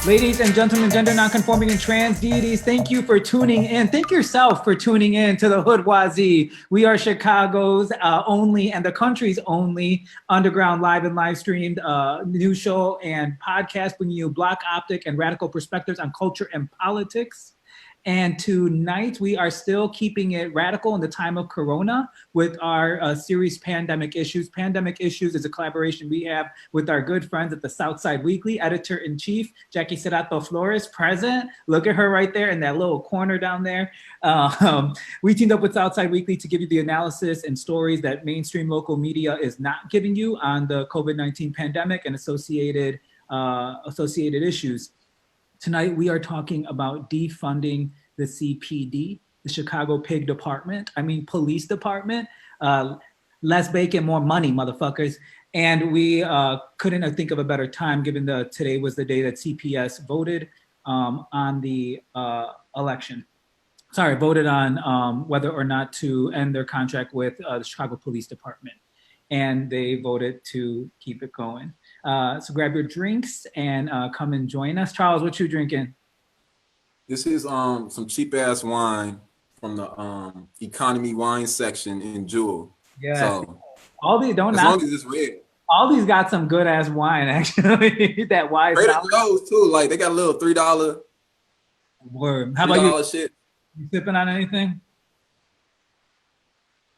Ladies and gentlemen, gender nonconforming and trans deities, thank you for tuning in. Thank yourself for tuning in to the Hoodoisie. We are Chicago's only and the country's only underground live and live streamed news show and podcast, bringing you Black optic and radical perspectives on culture and politics. And tonight we are still keeping it radical in the time of Corona with our series Pandemic Issues. Pandemic Issues is a collaboration we have with our good friends at the Southside Weekly, editor-in-chief, Jackie Serrato Flores, present. Look at her right there in that little corner down there. We teamed up with Southside Weekly to give you the analysis and stories that mainstream local media is not giving you on the COVID-19 pandemic and associated issues. Tonight, we are talking about defunding the CPD, the Chicago Police Department. Less bacon, more money, motherfuckers. And we couldn't think of a better time, given today was the day that CPS voted on the election. Voted on whether or not to end their contract with the Chicago Police Department. And they voted to keep it going. So grab your drinks and come and join us. Charles, what you drinking? This is some cheap ass wine from the economy wine section in Jewel. Yeah. So all these don't. As long as it's red. All these got some good ass wine actually. That wine. Trader Joe's too. Like they got a little $3. Word. How about you? Shit. You sipping on anything?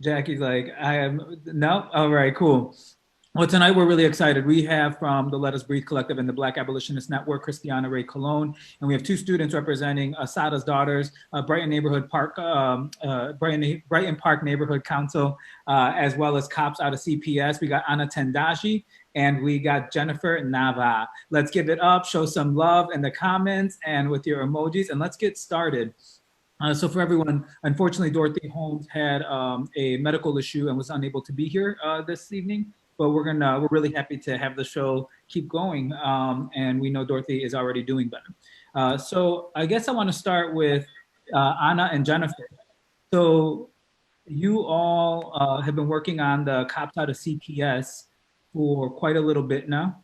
Jackie's like, I am no. All right, cool. Well, tonight we're really excited. We have from the Let Us Breathe Collective and the Black Abolitionist Network, Kristiana Rae Colon, and we have two students representing Assata's Daughters, Brighton Park Neighborhood Council, as well as cops out of CPS. We got Anna Tendaji and we got Jennifer Nava. Let's give it up, show some love in the comments and with your emojis, and let's get started. So for everyone, unfortunately, Dorothy Holmes had a medical issue and was unable to be here this evening. But we're really happy to have the show keep going, and we know Dorothy is already doing better. So I guess I want to start with Anna and Jennifer. So you all have been working on the cops out of CPS for quite a little bit now,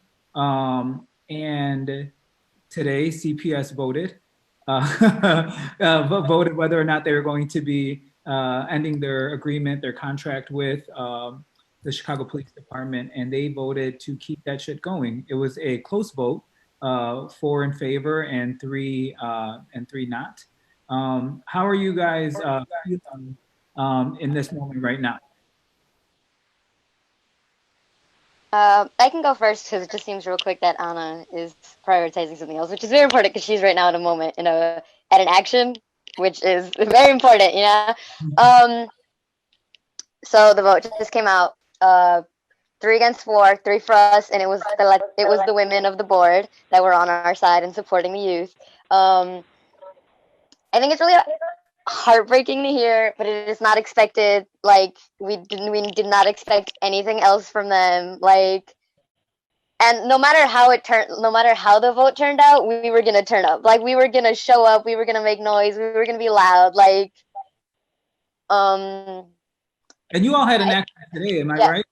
and today CPS voted voted whether or not they were going to be ending their contract with the Chicago Police Department, and they voted to keep that shit going. It was a close vote, 4 in favor and 3 not. How are you guys feeling in this moment right now? I can go first because it just seems real quick that Anna is prioritizing something else, which is very important because she's right now at a moment at an action, which is very important, you know? So the vote just came out. 3 against 4, 3 for us, and it was the women of the board that were on our side and supporting the youth. I think it's really heartbreaking to hear, but it is not expected. Like we did not expect anything else from them. Like, and no matter how the vote turned out, we were gonna turn up. Like we were gonna show up. We were gonna make noise. We were gonna be loud. Like, And you all had an action today, am I right?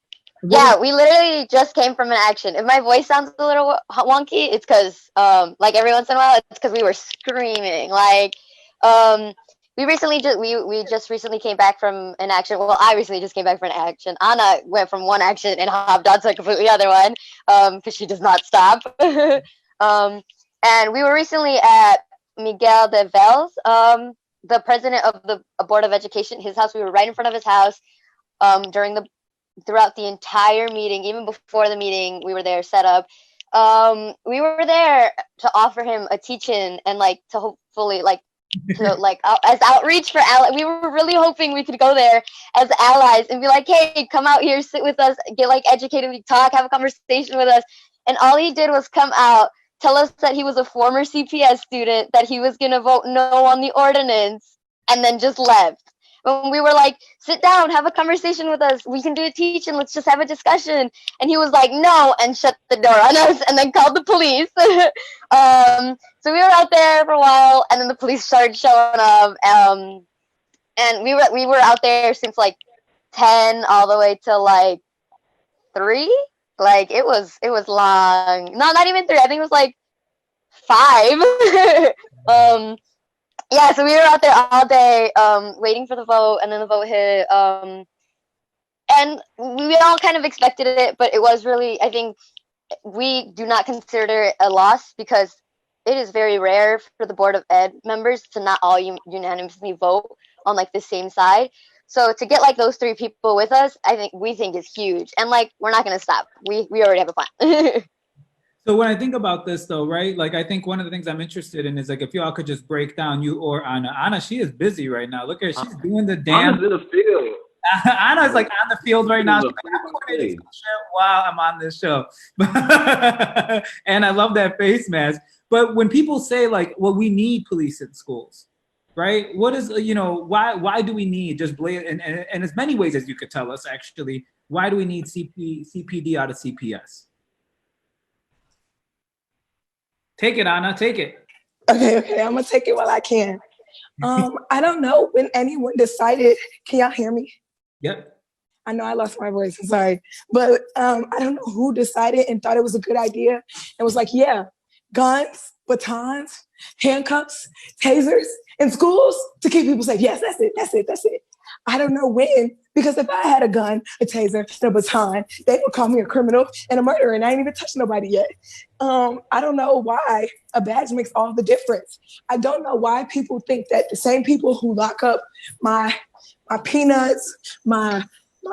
Yeah, we literally just came from an action. If my voice sounds a little wonky, it's because, like every once in a while, it's because we were screaming. Like, we just recently came back from an action. Well, I recently just came back from an action. Anna went from one action and hopped on to a completely other one, because she does not stop. And we were recently at Miguel de Vels, the president of the Board of Education, his house. We were right in front of his house. Throughout the entire meeting, even before the meeting, we were there set up. We were there to offer him a teach-in and like to hopefully as outreach for allies. We were really hoping we could go there as allies and be like, hey, come out here, sit with us, get like educated, we talk, have a conversation with us. And all he did was come out, tell us that he was a former CPS student, that he was gonna vote no on the ordinance, and then just left. When we were like, sit down, have a conversation with us, we can do a teach-in, let's just have a discussion. And he was like, no, and shut the door on us and then called the police. So we were out there for a while, and then the police started showing up. And we were out there since like 10 all the way to like 3. Like it was long. No, not even 3. I think it was like 5. Yeah, so we were out there all day, waiting for the vote, and then the vote hit. And we all kind of expected it, but it was really, I think, we do not consider it a loss because it is very rare for the Board of Ed members to not all unanimously vote on like the same side. So to get like those 3 people with us, we think is huge. And like, we're not going to stop. We already have a plan. So when I think about this though, right? Like I think one of the things I'm interested in is like if y'all could just break down, you or Anna. Anna, she is busy right now. Look at her, she's doing the damn. I'm in the field. Anna's like on the field right now. She's like, I'm going to while I'm on this show. And I love that face mask. But when people say like, well, we need police in schools, right? What is, why do we need just blatant, and as many ways as you could tell us actually, why do we need CPD out of CPS? Take it, Anna, take it. Okay, I'm gonna take it while I can. I don't know when anyone decided, can y'all hear me? Yep. I know I lost my voice, I'm sorry. But I don't know who decided and thought it was a good idea and was like, yeah, guns, batons, handcuffs, tasers in schools to keep people safe. Yes, that's it. I don't know when, because if I had a gun, a taser, and a baton, they would call me a criminal and a murderer, and I ain't even touched nobody yet. I don't know why a badge makes all the difference. I don't know why people think that the same people who lock up my peanuts, my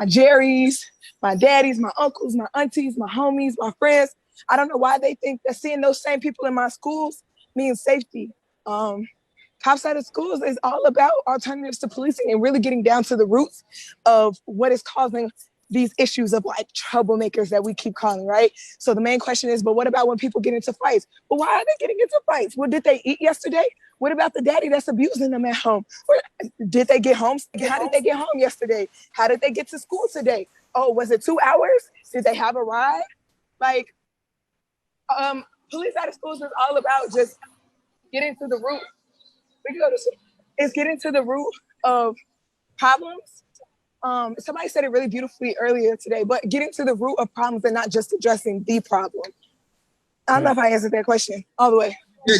Jerry's, my daddies, my uncles, my aunties, my homies, my friends, I don't know why they think that seeing those same people in my schools means safety. Cops out of schools is all about alternatives to policing and really getting down to the roots of what is causing these issues of like troublemakers that we keep calling, right? So the main question is, but what about when people get into fights? But why are they getting into fights? What did they eat yesterday? What about the daddy that's abusing them at home? Did they get home? How did they get home yesterday? How did they get to school today? Oh, was it 2 hours? Did they have a ride? Like, police out of schools is all about just getting to the root. It's getting to the root of problems. Somebody said it really beautifully earlier today, but getting to the root of problems and not just addressing the problem. I don't know if I answered that question all the way. You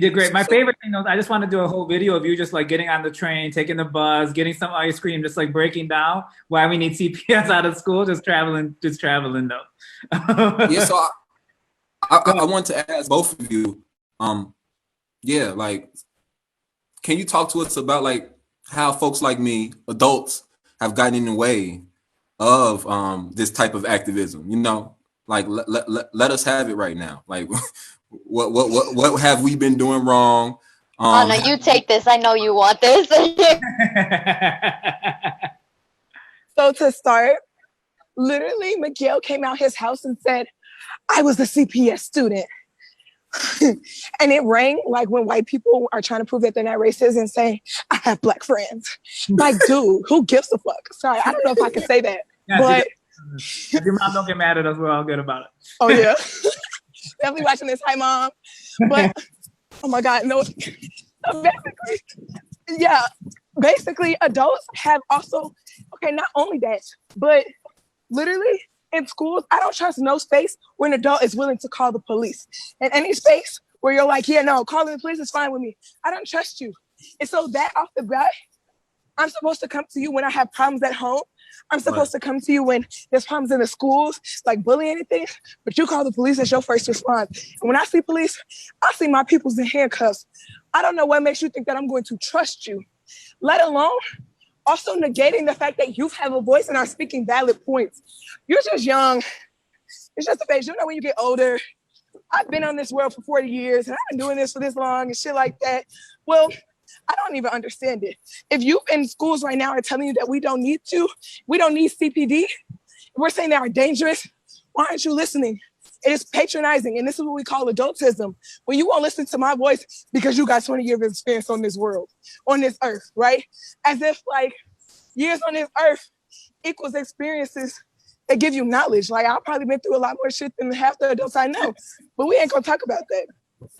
did great. My favorite thing was I just want to do a whole video of you just like getting on the train, taking the bus, getting some ice cream, just like breaking down why we need CPS out of school, just traveling though. Yeah, so I want to ask both of you, can you talk to us about like how folks like me, adults, have gotten in the way of this type of activism? Like let us have it right now. Like what have we been doing wrong? Oh no, you take this. I know you want this. So to start, literally Miguel came out his house and said, I was a CPS student. And it rang like when white people are trying to prove that they're not racist and say, I have black friends. Like, dude, who gives a fuck? Sorry, I don't know if I can say that. Yeah, but if your mom don't get mad at us, we're all good about it. Oh yeah. Definitely watching this. Hi, Mom. But oh my God, no. Basically, adults have also, not only that, but literally in schools, I don't trust no space where an adult is willing to call the police. And any space where you're like, yeah, no, calling the police is fine with me. I don't trust you. And so that off the bat, I'm supposed to come to you when I have problems at home. I'm supposed to come to you when there's problems in the schools, like bullying and things, but you call the police as your first response. And when I see police, I see my people's in handcuffs. I don't know what makes you think that I'm going to trust you, let alone also negating the fact that you have a voice and are speaking valid points. You're just young. It's just a phase. When you get older, I've been on this world for 40 years and I've been doing this for this long and shit like that. Well, I don't even understand it. If you in schools right now are telling you that we don't need CPD, we're saying they are dangerous, why aren't you listening? It is patronizing, and this is what we call adultism. When you won't listen to my voice because you got 20 years of experience on this world, on this earth, right? As if like years on this earth equals experiences that give you knowledge. Like I've probably been through a lot more shit than half the adults I know, but we ain't gonna talk about that.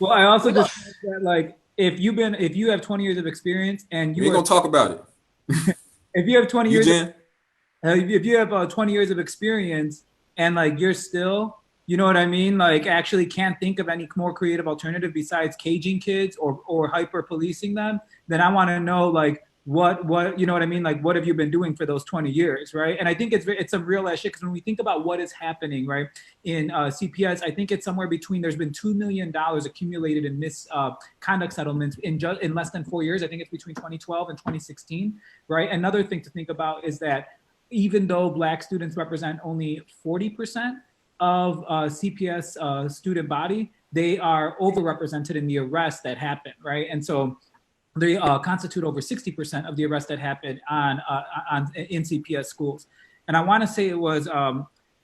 Well, I also just think that like, if you have 20 years of experience and you ain't gonna talk about it. If you have 20 years of experience and like you're still you know what I mean? Like actually can't think of any more creative alternative besides caging kids or hyper policing them, then I want to know like what you know what I mean? Like what have you been doing for those 20 years, right? And I think it's a real ass shit because when we think about what is happening, right, in CPS, I think it's somewhere between, there's been $2 million accumulated in misconduct settlements in less than 4 years. I think it's between 2012 and 2016, right? Another thing to think about is that even though Black students represent only 40% of CPS student body, they are overrepresented in the arrests that happen, right? And so they constitute over 60% of the arrests that happen in CPS schools. And I want to say it was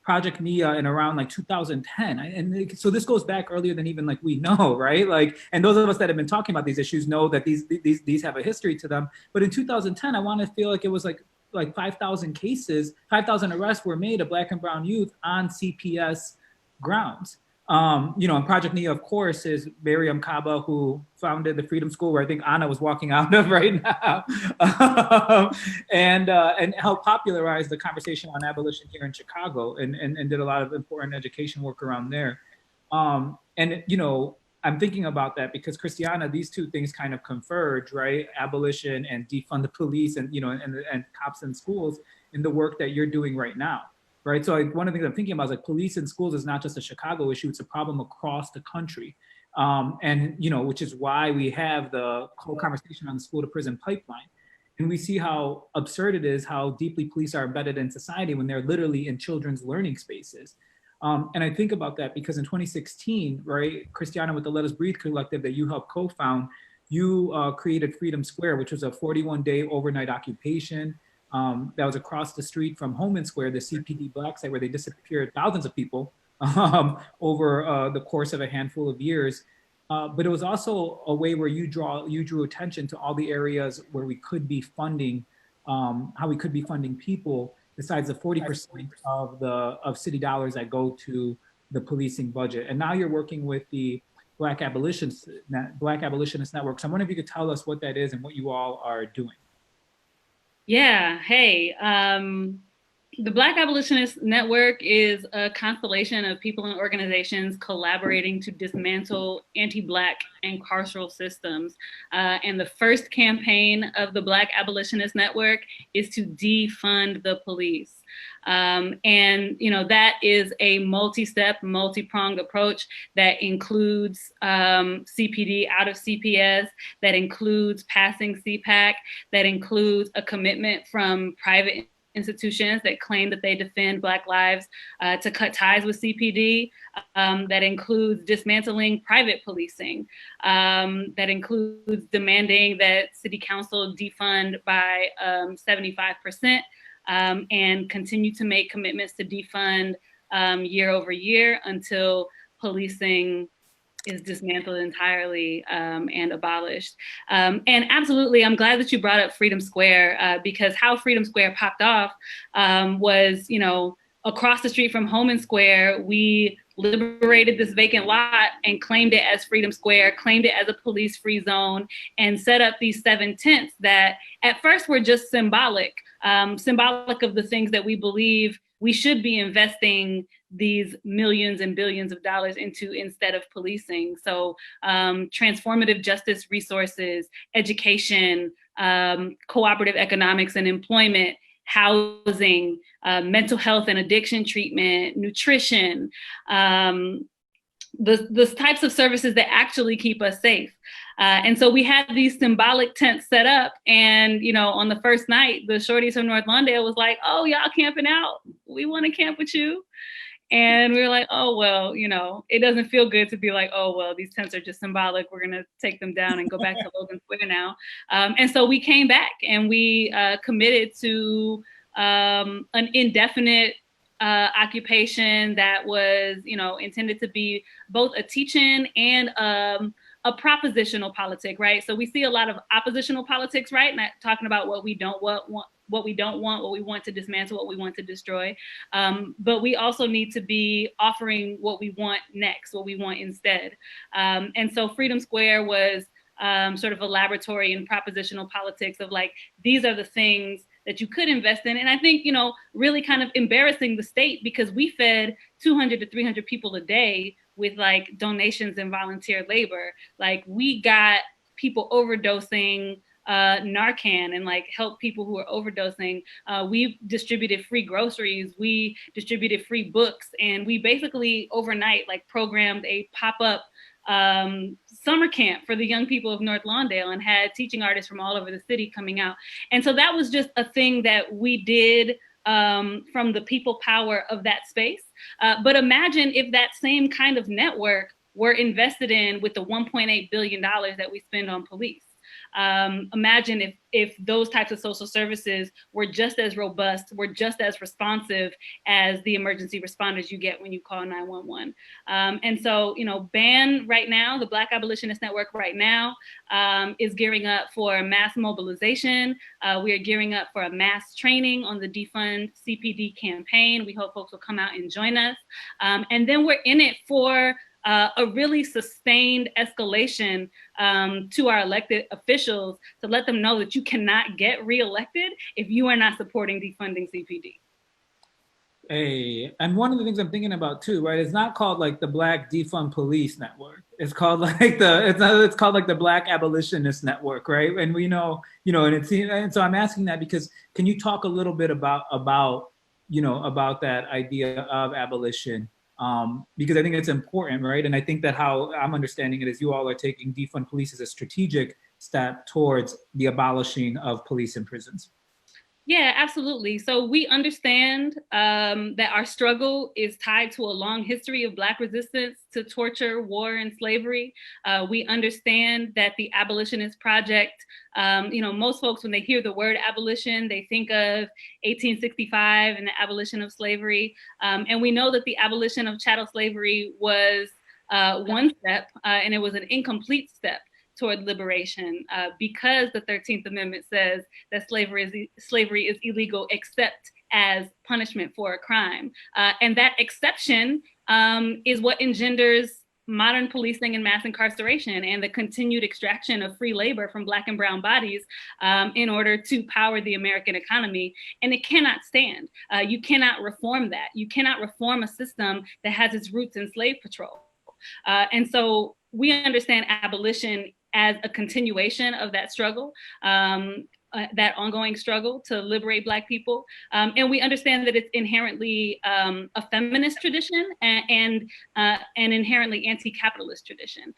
Project Nia in around like 2010. And so this goes back earlier than even like we know, right? Like, and those of us that have been talking about these issues know that these have a history to them. But in 2010, I want to feel like it was like 5,000 cases, 5,000 arrests were made of Black and brown youth on CPS grounds. You know, and Project Nia, of course, is Miriam Kaba, who founded the Freedom School, where I think Anna was walking out of right now, and helped popularize the conversation on abolition here in Chicago, and did a lot of important education work around there. And you know, I'm thinking about that because Kristiana, these two things kind of converge, right? Abolition and defund the police, and you know, and cops in schools, in the work that you're doing right now. Right. So one of the things I'm thinking about is like police in schools is not just a Chicago issue, it's a problem across the country. And, you know, which is why we have the whole conversation on the school to prison pipeline. And we see how absurd it is, how deeply police are embedded in society when they're literally in children's learning spaces. And I think about that because in 2016, right, Kristiana, with the Let Us Breathe collective that you helped co-found, you created Freedom Square, which was a 41-day overnight occupation. That was across the street from Homan Square, the CPD Black site, where they disappeared thousands of people over the course of a handful of years. But it was also a way where you drew attention to all the areas where we could be funding, how we could be funding people, besides the 40% of city dollars that go to the policing budget. And now you're working with the Black Abolitionist Network. So I wonder if you could tell us what that is and what you all are doing. Yeah, hey, the Black Abolitionist Network is a constellation of people and organizations collaborating to dismantle anti-Black and carceral systems. And the first campaign of the Black Abolitionist Network is to defund the police. And you know, that is a multi-step, multi-pronged approach that includes CPD out of CPS, that includes passing CPAC, that includes a commitment from private institutions that claim that they defend Black lives to cut ties with CPD, that includes dismantling private policing, that includes demanding that City Council defund by 75%, and continue to make commitments to defund year over year until policing is dismantled entirely and abolished. And absolutely, I'm glad that you brought up Freedom Square because how Freedom Square popped off was, you know, across the street from Homan Square, we liberated this vacant lot and claimed it as Freedom Square, claimed it as a police-free zone, and set up these 7 tents that at first were just symbolic of the things that we believe we should be investing these millions and billions of dollars into instead of policing. So transformative justice resources, education, cooperative economics and employment, housing, mental health and addiction treatment, nutrition, the types of services that actually keep us safe. And so we had these symbolic tents set up, and you know, on the first night, the shorties from North Lawndale was like, "Oh, y'all camping out? We want to camp with you." And we were like, "Oh well, you know, it doesn't feel good to be like, oh well, these tents are just symbolic. We're gonna take them down and go back to Logan Square now." And so we came back and we committed to an indefinite occupation that was, you know, intended to be both a teach-in and a propositional politic, right? So we see a lot of oppositional politics, right? Not talking about what we don't want, what we want to dismantle, what we want to destroy. But we also need to be offering what we want next, what we want instead. And so Freedom Square was sort of a laboratory in propositional politics of like, these are the things that you could invest in. And I think, you know, really kind of embarrassing the state, because we fed 200 to 300 people a day with like donations and volunteer labor. Like we got people overdosing Narcan and like help people who are overdosing. We distributed free groceries, we distributed free books, and we basically overnight like programmed a pop-up summer camp for the young people of North Lawndale and had teaching artists from all over the city coming out. And so that was just a thing that we did from the people power of that space. But imagine if that same kind of network were invested in with the $1.8 billion that we spend on police. Imagine if those types of social services were just as robust, were just as responsive as the emergency responders you get when you call 911. And so, you know, BAN right now, the Black Abolitionist Network right now, is gearing up for mass mobilization. We are gearing up for a mass training on the Defund C.P.D campaign. We hope folks will come out and join us. And then we're in it for a really sustained escalation to our elected officials to let them know that you cannot get reelected if you are not supporting defunding CPD. Hey, and one of the things I'm thinking about too, right? It's not called like the Black Defund Police Network. It's called like it's called like the Black Abolitionist Network, right? And we know, and so I'm asking that because can you talk a little bit about that idea of abolition? Because I think it's important, right? And I think that how I'm understanding it is you all are taking defund police as a strategic step towards the abolishing of police and prisons. Yeah, absolutely. So we understand that our struggle is tied to a long history of Black resistance to torture, war, and slavery. We understand that the Abolitionist Project, most folks, when they hear the word abolition, they think of 1865 and the abolition of slavery. And we know that the abolition of chattel slavery was one step, and it was an incomplete step toward liberation, because the 13th Amendment says that slavery is illegal except as punishment for a crime. And that exception is what engenders modern policing and mass incarceration and the continued extraction of free labor from Black and brown bodies in order to power the American economy. And it cannot stand. You cannot reform that. You cannot reform a system that has its roots in slave patrol. And so we understand abolition as a continuation of that struggle, that ongoing struggle to liberate Black people. And we understand that it's inherently a feminist tradition and an inherently anti-capitalist tradition.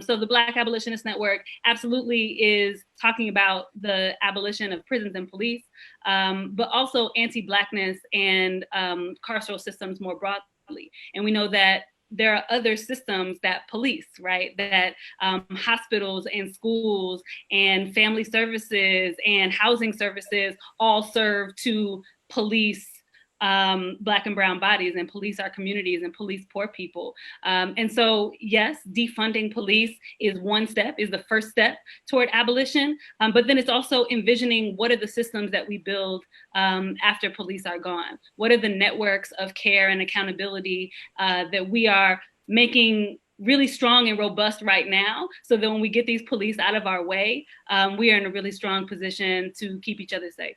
So the Black Abolitionist Network absolutely is talking about the abolition of prisons and police, but also anti-Blackness and carceral systems more broadly. And we know that there are other systems that police, right? That hospitals and schools and family services and housing services all serve to police Black and brown bodies and police our communities and police poor people. And so, yes, defunding police is one step, is the first step toward abolition. But then it's also envisioning what are the systems that we build after police are gone? What are the networks of care and accountability that we are making really strong and robust right now, so that when we get these police out of our way, we are in a really strong position to keep each other safe.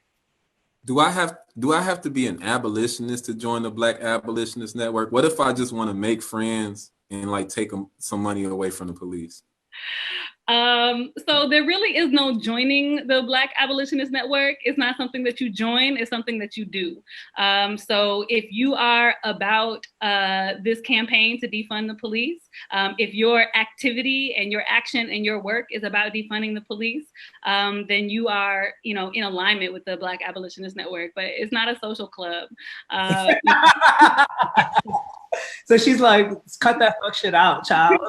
Do I have to be an abolitionist to join the Black Abolitionist Network? What if I just want to make friends and like take some money away from the police? So there really is no joining the Black Abolitionist Network. It's not something that you join, it's something that you do. So if you are about this campaign to defund the police, if your activity and your action and your work is about defunding the police, then you are, in alignment with the Black Abolitionist Network, but it's not a social club. So she's like, cut that fuck shit out, child.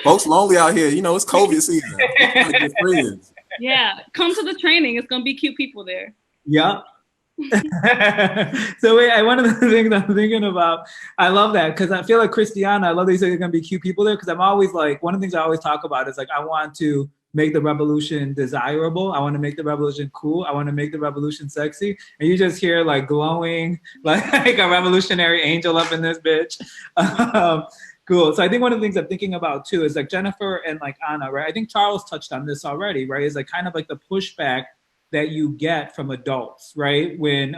Folks lonely out here. It's COVID season. Get friends. Yeah, come to the training. It's gonna be cute people there. Yeah. So wait, one of the things I'm thinking about, I love that because I feel like Kristiana, I love that you say there's gonna be cute people there because I'm always like, one of the things I always talk about is like, I want to make the revolution desirable. I want to make the revolution cool. I want to make the revolution sexy. And you just hear like glowing, like a revolutionary angel up in this bitch. Cool. So I think one of the things I'm thinking about too is like Jennifer and like Anna, right? I think Charles touched on this already, right? Is like kind of like the pushback that you get from adults, right? When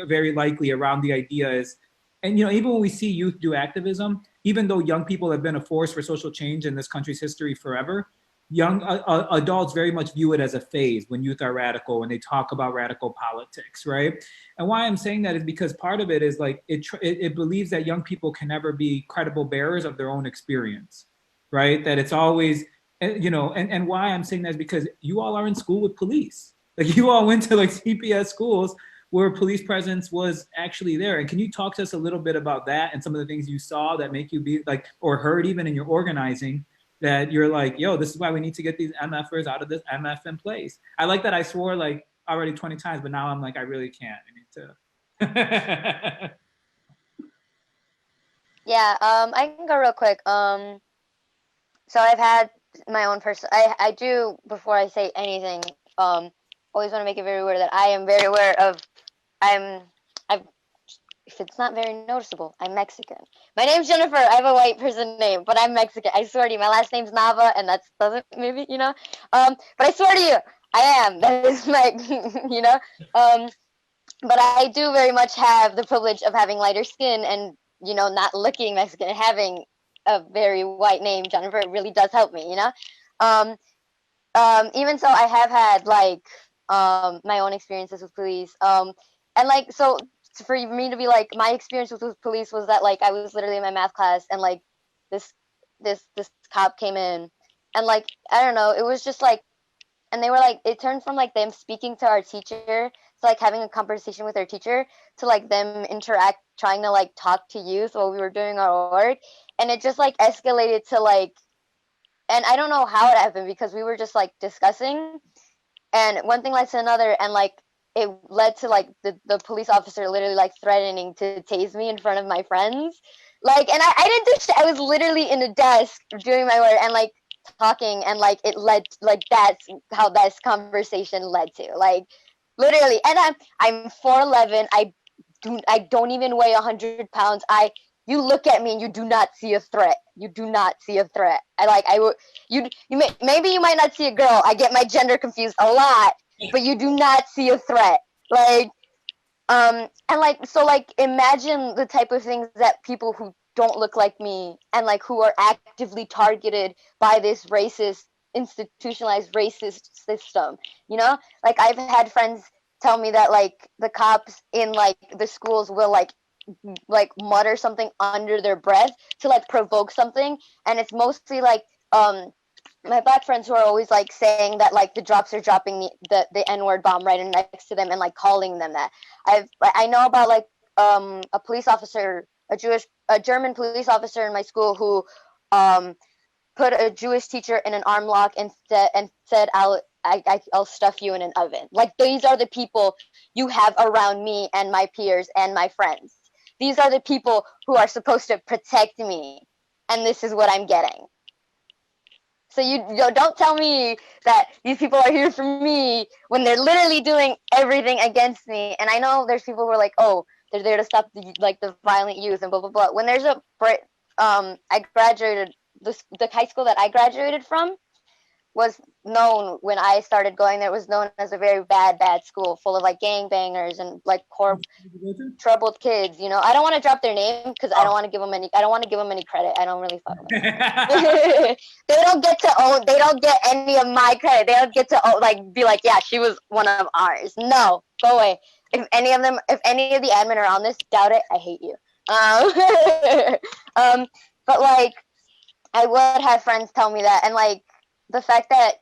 very likely around the idea is, and even when we see youth do activism, even though young people have been a force for social change in this country's history forever, young adults very much view it as a phase when youth are radical, when they talk about radical politics, right? And why I'm saying that is because part of it is like it believes that young people can never be credible bearers of their own experience, right? That it's always, and why I'm saying that is because you all are in school with police. Like you all went to like CPS schools where police presence was actually there. And can you talk to us a little bit about that and some of the things you saw that make you be like, or heard even in your organizing, that you're like, yo, this is why we need to get these MFers out of this MF in place. I like that I swore like already 20 times, but now I'm like, I really can't. I need to. Yeah, I can go real quick. So I've had my own person. I do, before I say anything, always want to make it very aware that I am very aware of, if it's not very noticeable, I'm Mexican. My name's Jennifer. I have a white person name, but I'm Mexican. I swear to you, my last name's Nava, and that doesn't maybe, but I swear to you, I am. That is my, but I do very much have the privilege of having lighter skin and, not looking Mexican and having a very white name, Jennifer. It really does help me, even so, I have had like my own experiences with police, and like so. For me to be like, my experience with police was that like I was literally in my math class and like this cop came in and like I don't know, it was just like, and they were like, it turned from like them speaking to our teacher to like having a conversation with our teacher to like them trying to like talk to youth while we were doing our work, and it just like escalated to like, and I don't know how it happened because we were just like discussing, and one thing led to another, and like it led to like the police officer literally like threatening to tase me in front of my friends. Like, and I didn't do shit. I was literally in a desk doing my work and like talking, and like it led, like that's how this conversation led to, like literally. And I'm 4'11". I don't even weigh 100 pounds. You look at me and you do not see a threat. You do not see a threat. Maybe you might not see a girl. I get my gender confused a lot, but you do not see a threat. Like, and like, so like, imagine the type of things that people who don't look like me and like who are actively targeted by this racist, institutionalized racist system, Like I've had friends tell me that like the cops in like the schools will like mutter something under their breath to like provoke something, and it's mostly like my black friends who are always like saying that like the drops are dropping the N-word bomb right next to them and like calling them that. I know about like a police officer, a German police officer in my school who put a Jewish teacher in an arm lock and said I'll stuff you in an oven. Like, these are the people you have around me and my peers and my friends. These are the people who are supposed to protect me, and this is what I'm getting. So you don't tell me that these people are here for me when they're literally doing everything against me. And I know there's people who are like, oh, they're there to stop the violent youth and blah blah blah. When there's I graduated the high school that I graduated from was known, when I started going there, was known as a very bad school full of like gangbangers and like troubled kids. I don't want to drop their name because I don't want to give them any credit. I don't really fuck with them. They don't get any of my credit. They don't get to be like, yeah, she was one of ours. No, go away. If any of the admin are on this, doubt it. I hate you. But like, I would have friends tell me that, and like, the fact that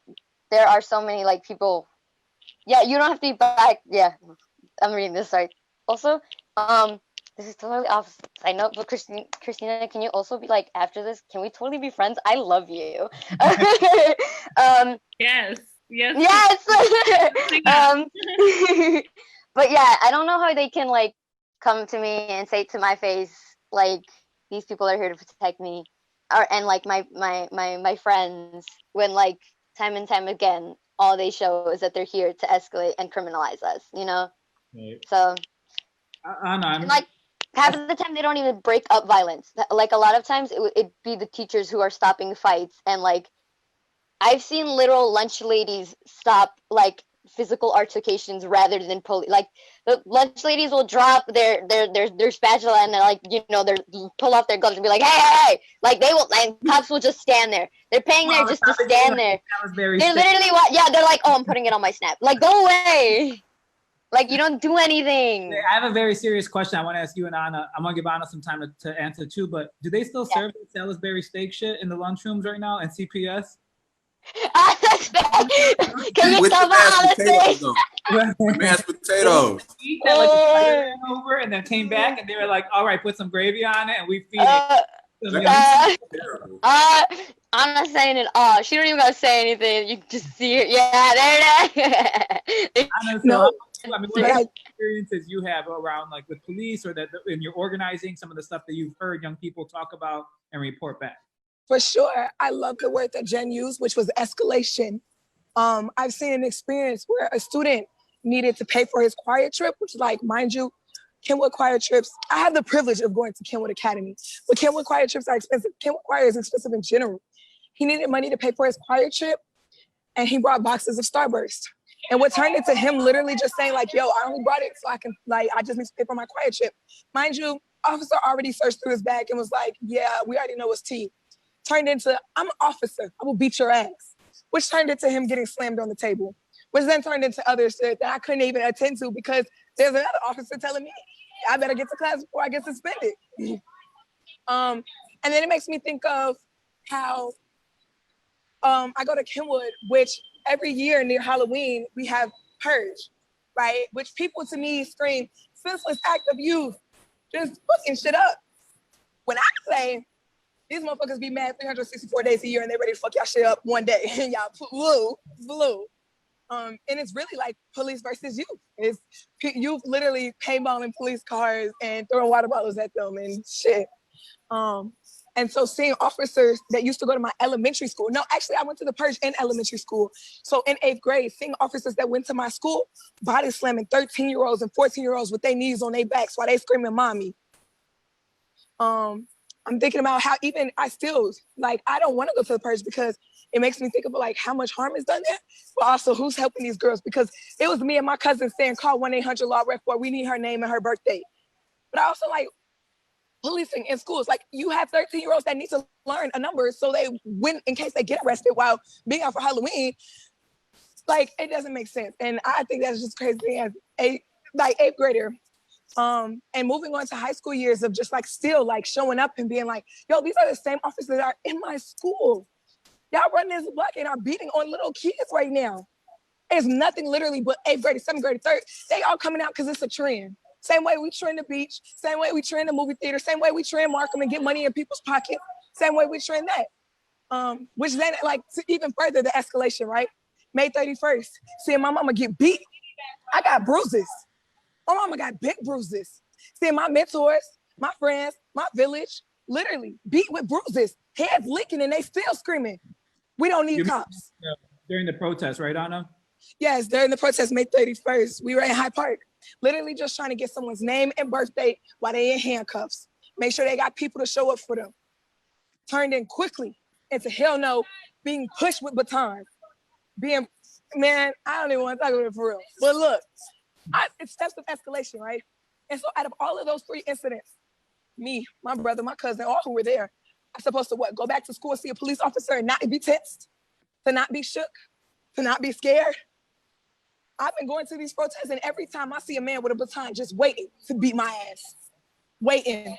there are so many like people, yeah, you don't have to be black. Yeah, I'm reading this. Sorry. Also, this is totally opposite. I know, but Kristiana, can you also be like, after this, can we totally be friends? I love you. Yes. But yeah, I don't know how they can like come to me and say to my face like, these people are here to protect me. And like my friends, when like time and time again, all they show is that they're here to escalate and criminalize us, Right. So, and like half of the time they don't even break up violence. Like a lot of times it'd be the teachers who are stopping fights, and like I've seen literal lunch ladies stop like physical altercations rather than police. Like the lunch ladies will drop their spatula and they're like, you know, they pull off their gloves and be like, hey, like they will, and cops will just stand there. They're paying there just to stand there. They're literally they're like, oh, I'm putting it on my snap. Like, go away. Like, you don't do anything. I have a very serious question I want to ask you and Anna. I'm going to give Anna some time to answer too, but do they still serve the Salisbury steak shit in the lunchrooms right now and CPS? Can you tell me how to say? Mashed potatoes. Eat that like the ran over and then came back and they were like, all right, put some gravy on it and we feed it. I'm not saying it all. She don't even gotta say anything. You just see it. Yeah, there it is. Anna, so I mean, what experiences you have around like with police or that in your organizing, some of the stuff that you've heard young people talk about and report back? For sure. I love the word that Jen used, which was escalation. I've seen an experience where a student needed to pay for his choir trip, which, like, mind you, Kenwood choir trips, I have the privilege of going to Kenwood Academy, but Kenwood choir trips are expensive. Kenwood choir is expensive in general. He needed money to pay for his choir trip, and he brought boxes of Starburst. And what turned into him literally just saying, like, yo, I only brought it so I can, like, I just need to pay for my choir trip. Mind you, officer already searched through his bag and was like, yeah, we already know it's tea. Turned into, I'm an officer, I will beat your ass. Which turned into him getting slammed on the table. Which then turned into other shit that I couldn't even attend to because there's another officer telling me, I better get to class before I get suspended. And then it makes me think of how I go to Kenwood, which every year near Halloween, we have Purge, right? Which people to me scream, senseless act of youth, just fucking shit up. When I say, these motherfuckers be mad 364 days a year and they ready to fuck y'all shit up one day and y'all blue. And it's really like police versus youth. It's youth literally paintballing police cars and throwing water bottles at them and shit. And so seeing officers that used to go to my elementary school. No, actually I went to the Purge in elementary school. So in 8th grade, seeing officers that went to my school, body slamming 13-year-olds and 14-year-olds with their knees on their backs while they screaming, mommy. I'm thinking about how even I still, like, I don't want to go to the Purge because it makes me think of like how much harm is done there, but also who's helping these girls, because it was me and my cousin saying, call 1-800-LAW-REF4, we need her name and her birthday. But I also like policing in schools. Like, you have 13-year-olds that need to learn a number so they win in case they get arrested while being out for Halloween. Like, it doesn't make sense. And I think that's just crazy as a 8th grader. And moving on to high school years of just like still like showing up and being like, yo, these are the same officers that are in my school. Y'all running this block and are beating on little kids right now. There's nothing literally but 8th grade, 7th grade, 3rd. They all coming out because it's a trend. Same way we trend the beach, same way we trend the movie theater, same way we trend Markham and get money in people's pockets, same way we trend that. Which then like to even further the escalation, right? May 31st, seeing my mama get beat. I got bruises. My mama got big bruises. Seeing my mentors, my friends, my village, literally beat with bruises, heads licking, and they still screaming, we don't need cops. During the protest, right, Anna? Yes, during the protest, May 31st, we were in Hyde Park, literally just trying to get someone's name and birthday while they in handcuffs. Make sure they got people to show up for them. Turned in quickly into hell no, being pushed with batons. Being, man, I don't even want to talk about it for real. But look, it's steps of escalation, right? And so out of all of those 3 incidents, me, my brother, my cousin, all who were there, I'm supposed to what? Go back to school, see a police officer and not be tensed, to not be shook, to not be scared. I've been going to these protests and every time I see a man with a baton just waiting to beat my ass, waiting.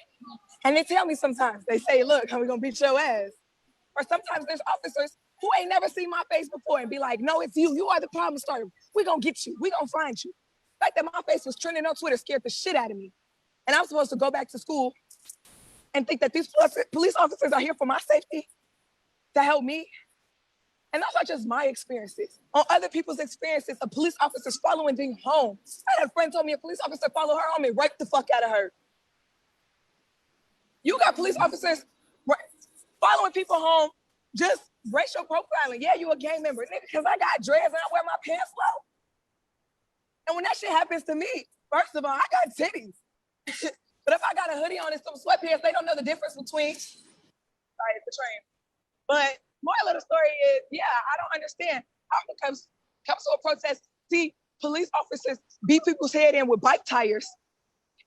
And they tell me sometimes, they say, look, how we gonna beat your ass? Or sometimes there's officers who ain't never seen my face before and be like, no, it's you. You are the problem starter. We gonna get you. We gonna find you. The fact that my face was trending on Twitter scared the shit out of me. And I'm supposed to go back to school and think that these police officers are here for my safety, to help me. And those are just my experiences. On other people's experiences of police officers following them home. I had a friend told me a police officer followed her home and raped the fuck out of her. You got police officers following people home, just racial profiling. Yeah, you a gang member, nigga, because I got dreads and I wear my pants low. And when that shit happens to me, first of all, I got titties. But if I got a hoodie on and some sweatpants, they don't know the difference between. Sorry, it's the train. But moral of the story is, yeah, I don't understand how it comes to a protest, see police officers beat people's head in with bike tires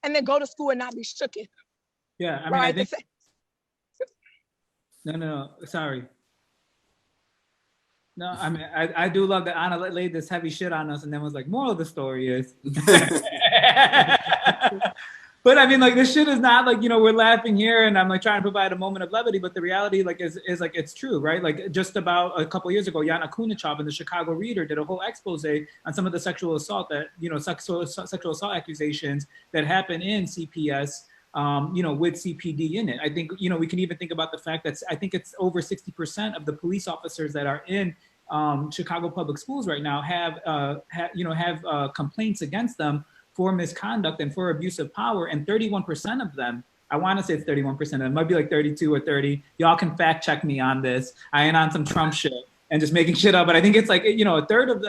and then go to school and not be shooken. Yeah, I mean, Right? I think. No, sorry. No, I mean, I do love that Anna laid this heavy shit on us and then was like, moral of the story is. But I mean, like, this shit is not like, we're laughing here and I'm like trying to provide a moment of levity, but the reality like is like, it's true, right? Like just about a couple of years ago, Yana Kunichov in the Chicago Reader did a whole expose on some of the sexual assault sexual assault accusations that happen in CPS, with CPD in it. I think, we can even think about the fact that I think it's over 60% of the police officers that are in Chicago public schools right now have complaints against them for misconduct and for abuse of power, and 31% of them, I want to say it's 31% of them, it might be like 32 or 30. Y'all can fact check me on this. I ain't on some Trump shit and just making shit up, but I think it's like, a third of the,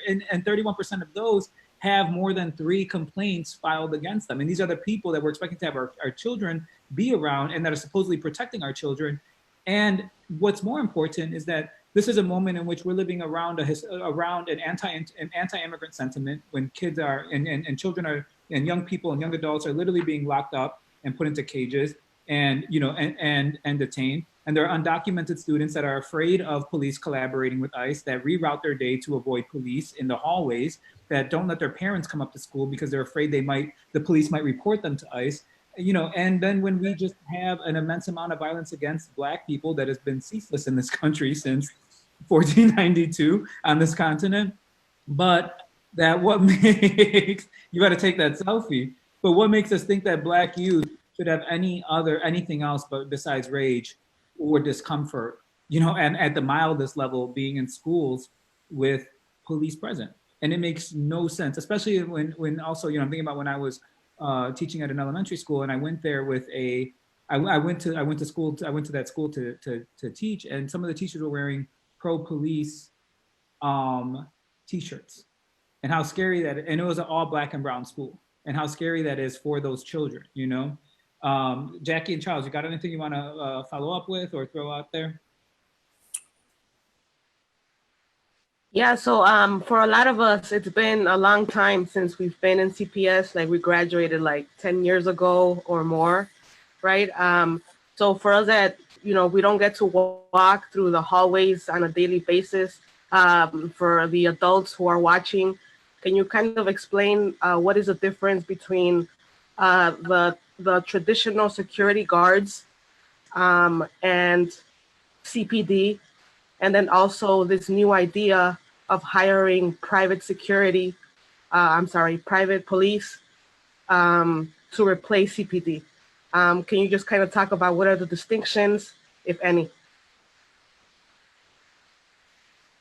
and 31% of those have more than 3 complaints filed against them. And these are the people that we're expecting to have our children be around and that are supposedly protecting our children. And what's more important is that this is a moment in which we're living around an anti-immigrant sentiment when kids are and children are and young people and young adults are literally being locked up and put into cages and and detained. And there are undocumented students that are afraid of police collaborating with ICE, that reroute their day to avoid police in the hallways, that don't let their parents come up to school because they're afraid the police might report them to ICE. And then when we just have an immense amount of violence against Black people that has been ceaseless in this country since 1492 on this continent, but that what makes, you got to take that selfie, but what makes us think that Black youth should have anything else but besides rage or discomfort, and at the mildest level being in schools with police present. And it makes no sense, especially when also, I'm thinking about when I was teaching at an elementary school and I went there with I went to that school to teach, and some of the teachers were wearing pro-police t-shirts, and how scary that, and it was an all Black and brown school, and how scary that is for those children, Jackie and Charles, you got anything you want to follow up with or throw out there? Yeah, so for a lot of us, it's been a long time since we've been in CPS. Like we graduated like 10 years ago or more, right? So for us that, we don't get to walk through the hallways on a daily basis. For the adults who are watching, can you kind of explain what is the difference between the traditional security guards and CPD, and then also this new idea of hiring private police to replace CPD? Can you just kind of talk about what are the distinctions, if any?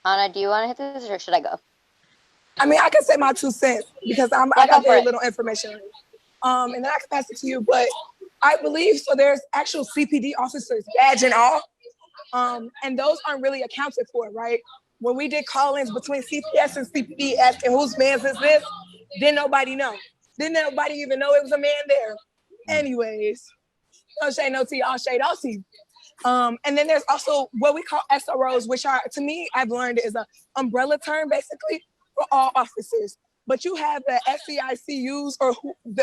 Anna, do you want to hit this or should I go? I mean, I can say my 2 cents because I got very little information. And then I can pass it to you. But I believe, so there's actual CPD officers, badge and all. And those aren't really accounted for, right? When we did call-ins between CPS and CPD asking whose man's is this, didn't nobody know. Didn't nobody even know it was a man there. Anyways, no shade, no tea, all shade, all tea. And then there's also what we call SROs, which are, to me, I've learned is an umbrella term basically for all officers. But you have the SEICUs or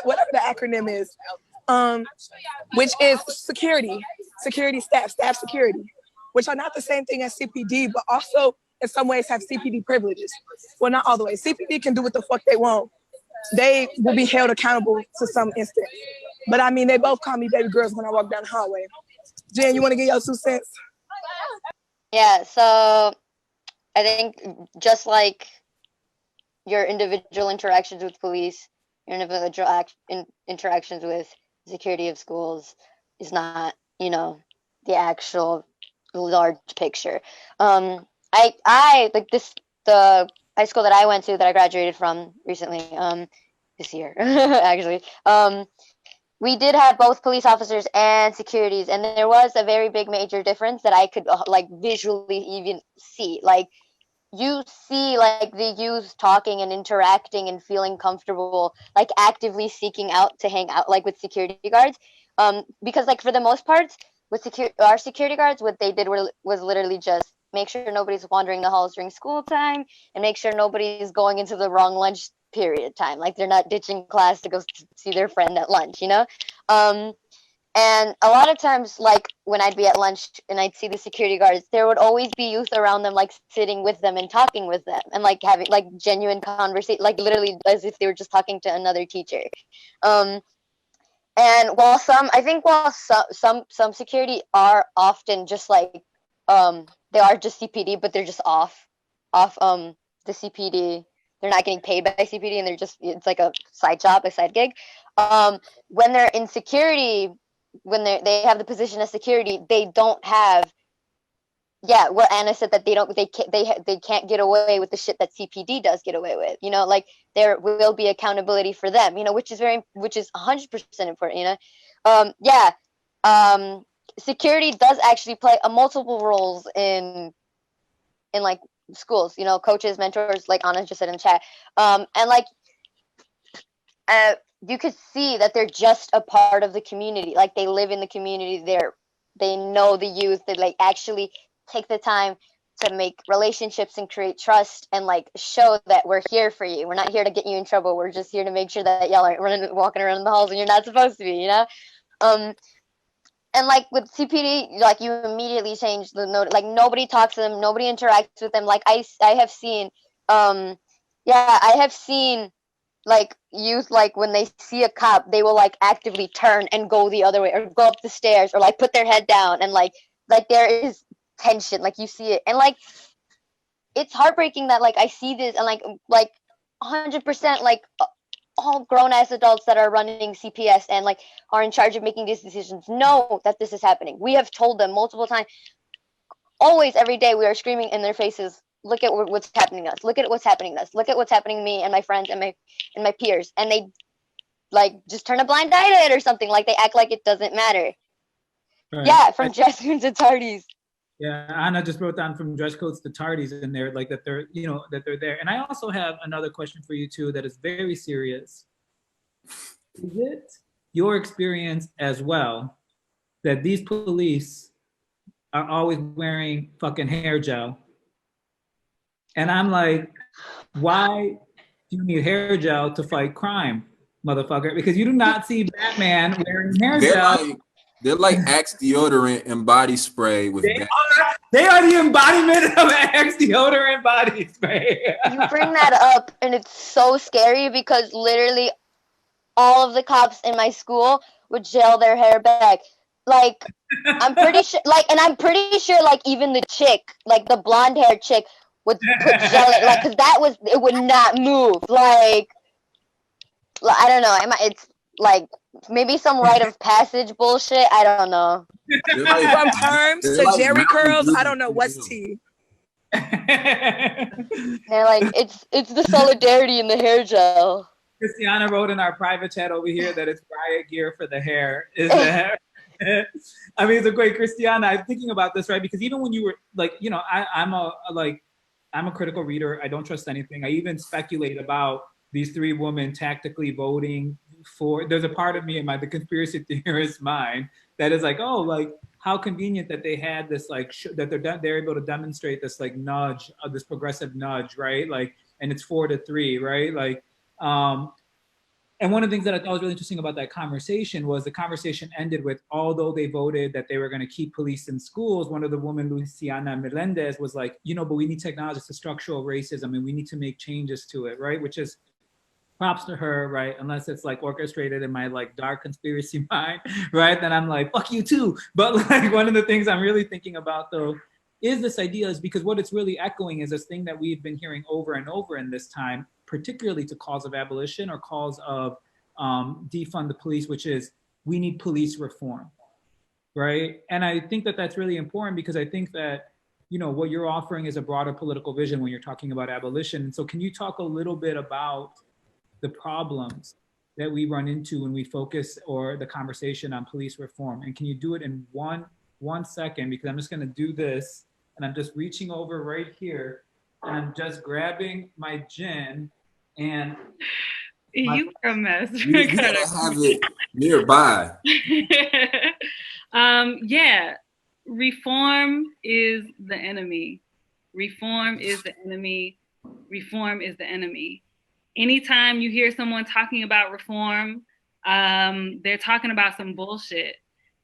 whatever the acronym is, which is security staff security, which are not the same thing as CPD, but also in some ways have CPD privileges. Well, not all the way. CPD can do what the fuck they want. They will be held accountable to some extent. But I mean, they both call me baby girls when I walk down the hallway. Jen, you want to get your 2 cents? Yeah, so I think just like your individual interactions with police, your individual interactions with security of schools is not, the actual large picture. I like the high school that I went to that I graduated from recently, this year, actually. We did have both police officers and securities, and there was a very big major difference that I could visually even see. Like you see like the youth talking and interacting and feeling comfortable, like actively seeking out to hang out like with security guards. Because like for the most part with our security guards, what they did was literally just make sure nobody's wandering the halls during school time, and make sure nobody's going into the wrong lunch period time. Like they're not ditching class to go see their friend at lunch, you know? And a lot of times, like when I'd be at lunch and I'd see the security guards, there would always be youth around them, like sitting with them and talking with them and like having like genuine conversation, like literally as if they were just talking to another teacher. And while some security are often just like, they are just CPD, but they're just off the CPD. They're not getting paid by CPD, and it's like a side job, a side gig. When they're in security, when they have the position of security, they don't have, what Anna said, that they can't get away with the shit that CPD does get away with, you know, like there will be accountability for them, you know, which is 100% important, you know. Security does actually play multiple roles in like schools, you know, coaches, mentors, like Anna just said in the chat, and like you could see that they're just a part of the community. Like they live in the community. They know the youth. They like actually take the time to make relationships and create trust and like show that we're here for you. We're not here to get you in trouble. We're just here to make sure that y'all aren't walking around in the halls and you're not supposed to be, you know? And like with CPD, like you immediately change the note. Like nobody talks to them. Nobody interacts with them. Like I have seen, I have seen like youth, like when they see a cop, they will like actively turn and go the other way or go up the stairs or like put their head down, and like there is tension, like you see it, and like it's heartbreaking that like I see this, and like 100% like all grown-ass adults that are running CPS and like are in charge of making these decisions know that this is happening. We have told them multiple times, always, every day, we are screaming in their faces, look at what's happening to us. Look at what's happening to us. Look at what's happening to me and my friends and my peers. And they like just turn a blind eye to it or something. Like they act like it doesn't matter. Right. Yeah, from dress codes to tardies. Yeah, Anna just wrote down from dress codes to tardies in there, like that they're, you know, that they're there. And I also have another question for you too that is very serious. Is it your experience as well that these police are always wearing fucking hair gel? And I'm like, why do you need hair gel to fight crime, motherfucker? Because you do not see Batman wearing hair gel. They're like Axe deodorant and body spray with they are the embodiment of Axe deodorant body spray. You bring that up and it's so scary because literally all of the cops in my school would gel their hair back. Like I'm pretty sure like even the chick, like the blonde hair chick, would put gel in, like, because it would not move. Like I don't know. It's like maybe some rite of passage bullshit. I don't know. From perms to Jerry curls, I don't know what's tea. They're like, it's the solidarity in the hair gel. Kristiana wrote in our private chat over here that it's riot gear for the hair. Is the hair? I mean, it's a great Kristiana. I'm thinking about this, right? Because even when you were like, you know, I'm a critical reader. I don't trust anything. I even speculate about these three women tactically voting for. There's a part of me in the conspiracy theorist mind that is like, oh, like how convenient that they had this like that they're able to demonstrate this like nudge, this progressive nudge, right? Like, and it's 4-3, right? Like, and one of the things that I thought was really interesting about that conversation was the conversation ended with, although they voted that they were going to keep police in schools, one of the women, Luciana Melendez, was like, you know, but we need technology to structural racism and we need to make changes to it, right? Which is props to her, right? Unless it's like orchestrated in my like dark conspiracy mind, right? Then I'm like, fuck you too. But like one of the things I'm really thinking about though is this idea, is because what it's really echoing is this thing that we've been hearing over and over in this time, particularly to calls of abolition or calls of defund the police, which is we need police reform, right? And I think that that's really important because I think that, you know, what you're offering is a broader political vision when you're talking about abolition. And so can you talk a little bit about the problems that we run into when we focus or the conversation on police reform? And can you do it in one second? Because I'm just gonna do this and I'm just reaching over right here and I'm just grabbing my gin and you are a mess. You gotta have it nearby. Yeah. reform is the enemy. Reform is the enemy. Reform is the enemy. Anytime you hear someone talking about reform, they're talking about some bullshit,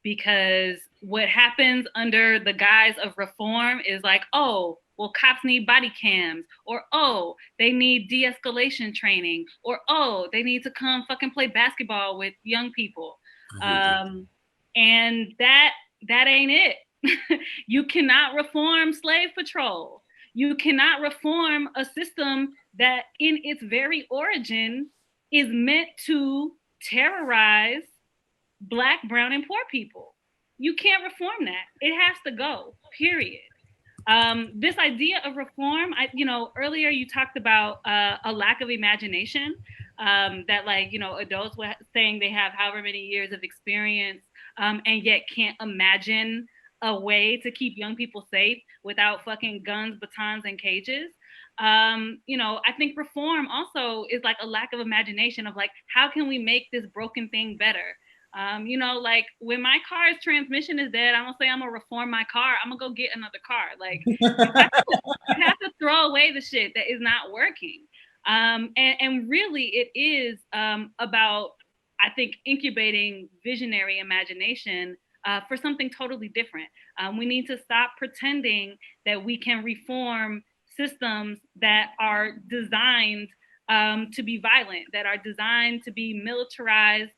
because what happens under the guise of reform is like, oh, well, cops need body cams, or oh, they need de-escalation training, or oh, they need to come fucking play basketball with young people. And that ain't it. You cannot reform slave patrol. You cannot reform a system that in its very origin is meant to terrorize Black, brown, and poor people. You can't reform that. It has to go, period. This idea of reform, earlier you talked about a lack of imagination, that adults were saying they have however many years of experience, and yet can't imagine a way to keep young people safe without fucking guns, batons, and cages. I think reform also is like a lack of imagination of like, how can we make this broken thing better? When my car's transmission is dead, I'm gonna say I'm gonna reform my car. I'm gonna go get another car. Like, you have to throw away the shit that is not working. And really it is about, I think, incubating visionary imagination for something totally different. We need to stop pretending that we can reform systems that are designed to be violent, that are designed to be militarized,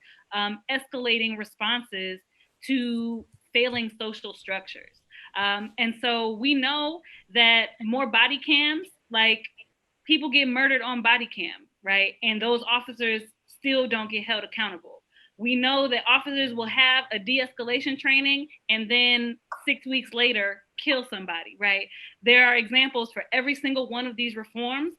escalating responses to failing social structures. And so we know that more body cams, like, people get murdered on body cam, right? And those officers still don't get held accountable. We know that officers will have a de-escalation training and then 6 weeks later kill somebody, right? There are examples for every single one of these reforms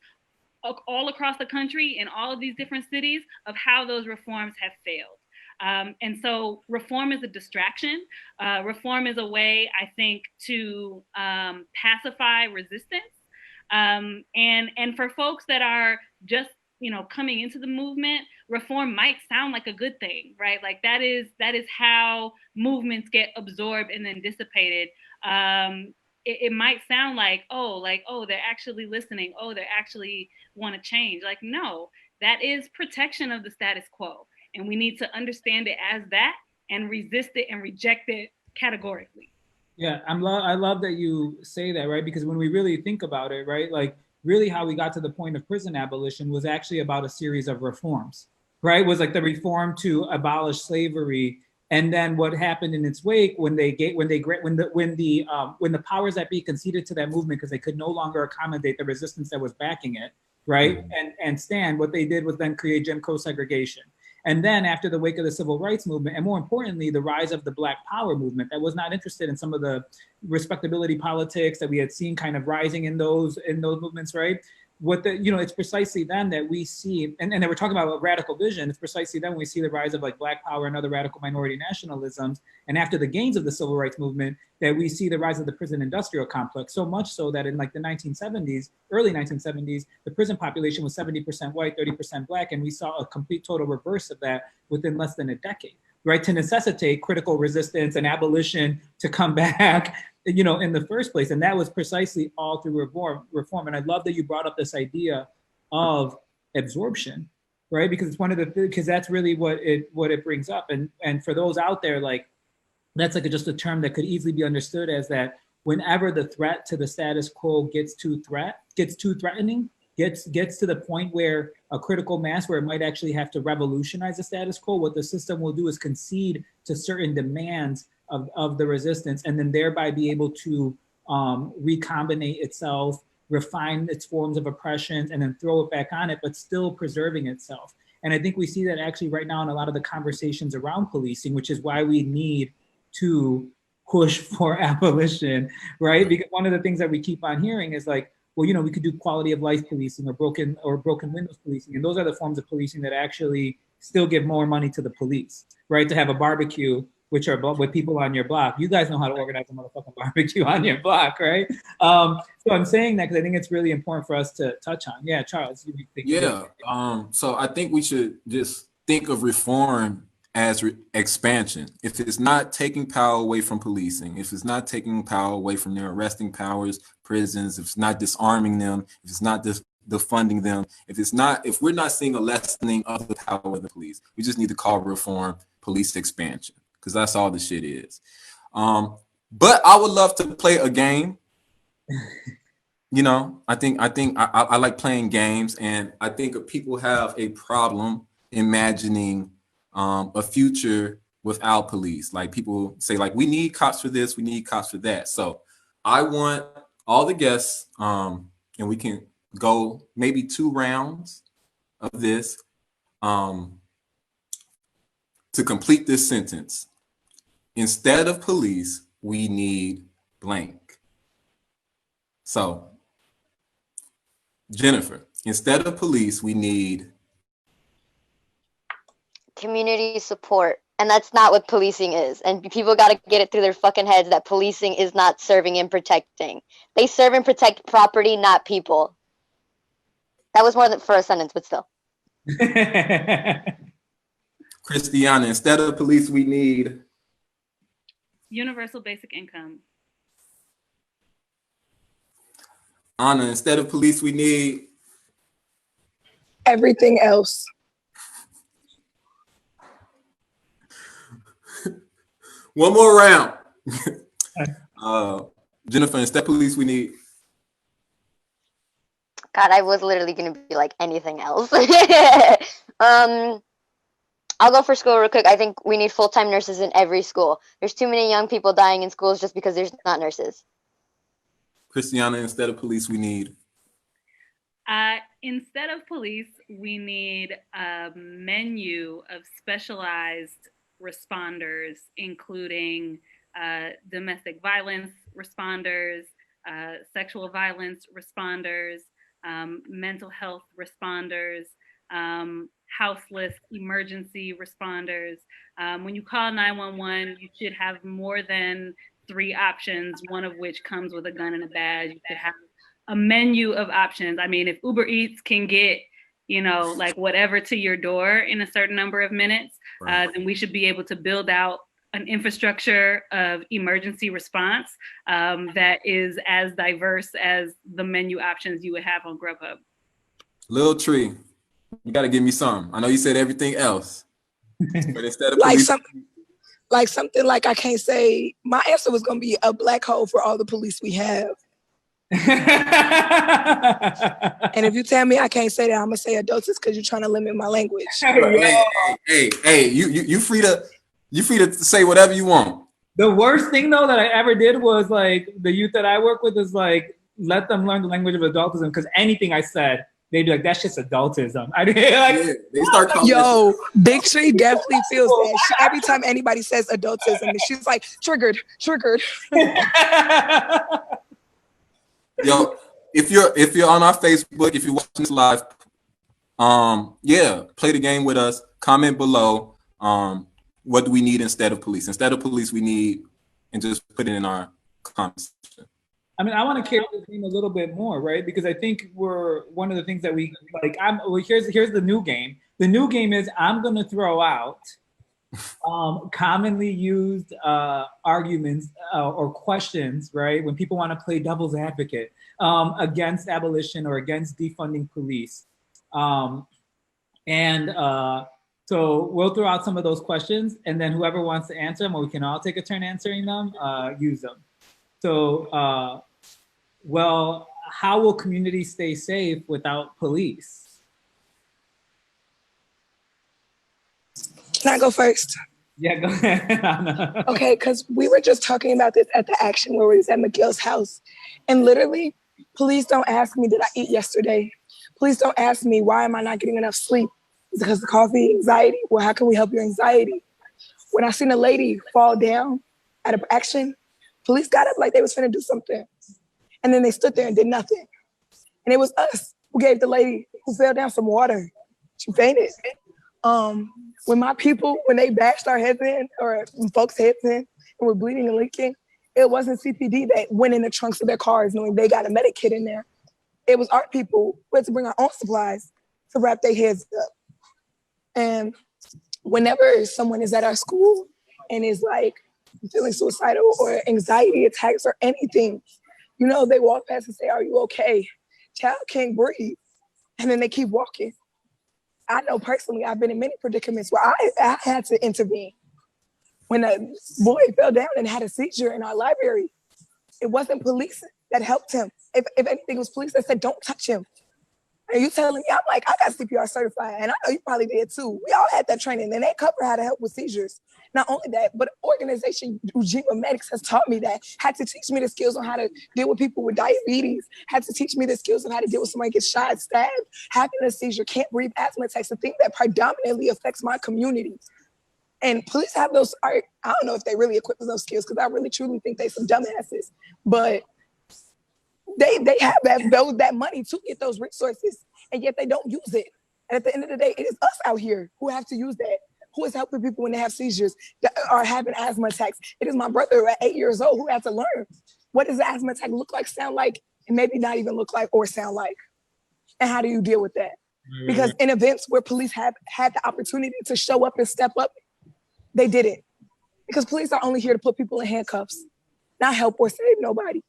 all across the country in all of these different cities of how those reforms have failed. And so reform is a distraction. Reform is a way, I think, to pacify resistance. And for folks that are just, coming into the movement, reform might sound like a good thing, right? Like that is how movements get absorbed and then dissipated. It might sound like, oh, they're actually listening. Oh, they actually want to change. Like, no, that is protection of the status quo. And we need to understand it as that and resist it and reject it categorically. Yeah, I love that you say that, right? Because when we really think about it, right, like really how we got to the point of prison abolition was actually about a series of reforms, right? It was like the reform to abolish slavery, and then what happened in its wake when the powers that be conceded to that movement because they could no longer accommodate the resistance that was backing it, right? Mm-hmm. And stand, what they did was then create Jim Crow segregation. And then after the wake of the civil rights movement, and more importantly, the rise of the Black Power movement that was not interested in some of the respectability politics that we had seen kind of rising in those movements, right? It's precisely then that we see, and they were talking about radical vision, it's precisely then we see the rise of like Black Power and other radical minority nationalisms. And after the gains of the civil rights movement, that we see the rise of the prison industrial complex, so much so that in like the 1970s, early 1970s, the prison population was 70% white, 30% Black, and we saw a complete total reverse of that within less than a decade, right? To necessitate critical resistance and abolition to come back in the first place. And that was precisely all through reform. And I love that you brought up this idea of absorption, right? Because it's because that's really what it brings up. And for those out there, like, that's like just a term that could easily be understood as that whenever the threat to the status quo gets too threatening, gets to the point where a critical mass where it might actually have to revolutionize the status quo, what the system will do is concede to certain demands of the resistance, and then thereby be able to recombinate itself, refine its forms of oppression, and then throw it back on it, but still preserving itself. And I think we see that actually right now in a lot of the conversations around policing, which is why we need to push for abolition, right? Because one of the things that we keep on hearing is like, well, we could do quality of life policing or broken windows policing. And those are the forms of policing that actually still give more money to the police, right? To have a barbecue with people on your block. You guys know how to organize a motherfucking barbecue on your block, right? So I'm saying that because I think it's really important for us to touch on. Yeah, Charles. So I think we should just think of reform as expansion. If it's not taking power away from policing, if it's not taking power away from their arresting powers, prisons, if it's not disarming them, if it's not defunding them, if we're not seeing a lessening of the power of the police, we just need to call reform police expansion, because that's all the shit is. But I would love to play a game. You know, I think I like playing games, and I think people have a problem imagining a future without police. Like, people say, like, we need cops for this, we need cops for that. So I want all the guests, and we can go maybe 2 rounds of this to complete this sentence. Instead of police, we need blank. So, Jennifer, instead of police, we need community support. And that's not what policing is. And people got to get it through their fucking heads that policing is not serving and protecting. They serve and protect property, not people. That was more than for a sentence, but still. Kristiana, instead of police, we need universal basic income. Anna, instead of police, we need everything else. One more round. Jennifer, instead of police, we need. God, I was literally going to be like anything else. I'll go for school real quick. I think we need full-time nurses in every school. There's too many young people dying in schools just because there's not nurses. Kristiana, instead of police, we need. Instead of police, we need a menu of specialized responders, including domestic violence responders, sexual violence responders, mental health responders, houseless emergency responders. When you call 911, you should have more than 3 options, one of which comes with a gun and a badge. You should have a menu of options. I mean, if Uber Eats can get, you know, like whatever to your door in a certain number of minutes, right, then we should be able to build out an infrastructure of emergency response that is as diverse as the menu options you would have on Grubhub. Lil Tree, you got to give me some. I know you said everything else, but instead of like police, something like I can't say. My answer was going to be a black hole for all the police we have. And if you tell me I can't say that, I'm gonna say adults because you're trying to limit my language. Hey, you free to say whatever you want. The worst thing though that I ever did was, like, the youth that I work with is like, let them learn the language of adultism, because anything I said, they'd be like, that's just adultism. They start calling. Yo, Big Tree definitely feels that. Every time anybody says adultism, she's like, triggered. Yo, if you're on our Facebook, if you're watching this live, play the game with us. Comment below. What do we need instead of police? Instead of police, we need, and just put it in our comments. I mean, I want to carry this game a little bit more, right? Because I think we're one of the things that we like. Here's the new game. The new game is I'm going to throw out commonly used arguments or questions, right? When people want to play devil's advocate against abolition or against defunding police. So we'll throw out some of those questions, and then whoever wants to answer them, or we can all take a turn answering them, use them. So, well, how will communities stay safe without police? Can I go first? Yeah, go ahead. Okay, because we were just talking about this at the action where we was at McGill's house. And literally, please don't ask me, did I eat yesterday? Please don't ask me, why am I not getting enough sleep? Is it because of coffee, anxiety? Well, how can we help your anxiety? When I seen a lady fall down at an action, police got up like they was finna do something. And then they stood there and did nothing. And it was us who gave the lady who fell down some water. She fainted. When my people, when they bashed our heads in, or folks' heads in, and were bleeding and leaking, it wasn't CPD that went in the trunks of their cars knowing they got a medic kit in there. It was our people who had to bring our own supplies to wrap their heads up. And whenever someone is at our school and is like feeling suicidal or anxiety attacks or anything, you know, they walk past and say, "Are you okay?" Child can't breathe. And then they keep walking. I know personally, I've been in many predicaments where I had to intervene. When a boy fell down and had a seizure in our library, it wasn't police that helped him. If anything, it was police that said, "Don't touch him." And you telling me, I'm like, I got CPR certified, and I know you probably did too. We all had that training, and they cover how to help with seizures. Not only that, but organization Ujima Medics has taught me that, had to teach me the skills on how to deal with people with diabetes, had to teach me the skills on how to deal with somebody gets shot, stabbed, having a seizure, can't breathe, asthma attacks, a thing that predominantly affects my community. And police have those, I don't know if they really equip with those skills, because I really truly think they some dumbasses, but they have that money to get those resources, and yet they don't use it. And at the end of the day, it is us out here who have to use that, who is helping people when they have seizures, that are having asthma attacks. It is my brother at 8 years old who had to learn what does an asthma attack look like, sound like, and maybe not even look like or sound like. And how do you deal with that? Because in events where police have had the opportunity to show up and step up, they didn't. Because police are only here to put people in handcuffs, not help or save nobody.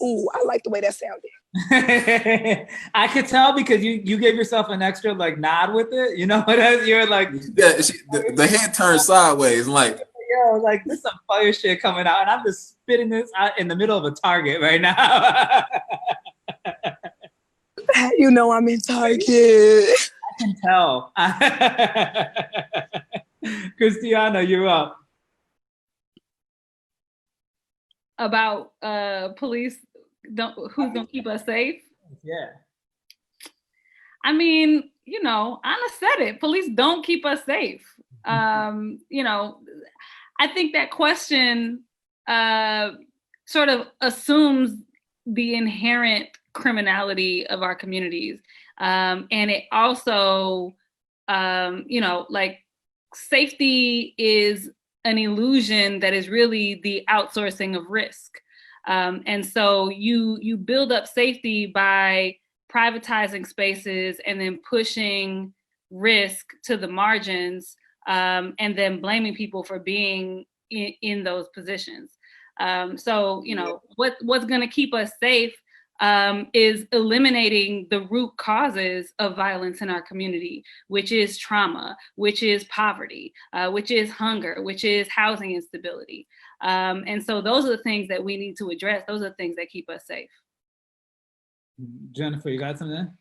Ooh, I like the way that sounded. I could tell because you gave yourself an extra like nod with it. You know what? You're like, yeah, the head turned sideways, like, yo, like this some fire shit coming out, and I'm just spitting this out in the middle of a Target right now. You know I'm in Target. I can tell. Kristiana, you're up. About police who's gonna keep us safe? Yeah. I mean, you know, Anna said it. Police don't keep us safe. You know, I think that question sort of assumes the inherent criminality of our communities. And it also, you know, like safety is an illusion that is really the outsourcing of risk. And so you build up safety by privatizing spaces and then pushing risk to the margins, and then blaming people for being in those positions. So, you know, what's going to keep us safe is eliminating the root causes of violence in our community, which is trauma, which is poverty, which is hunger, which is housing instability. And so those are the things that we need to address. Those are the things that keep us safe. Jennifer, you got something?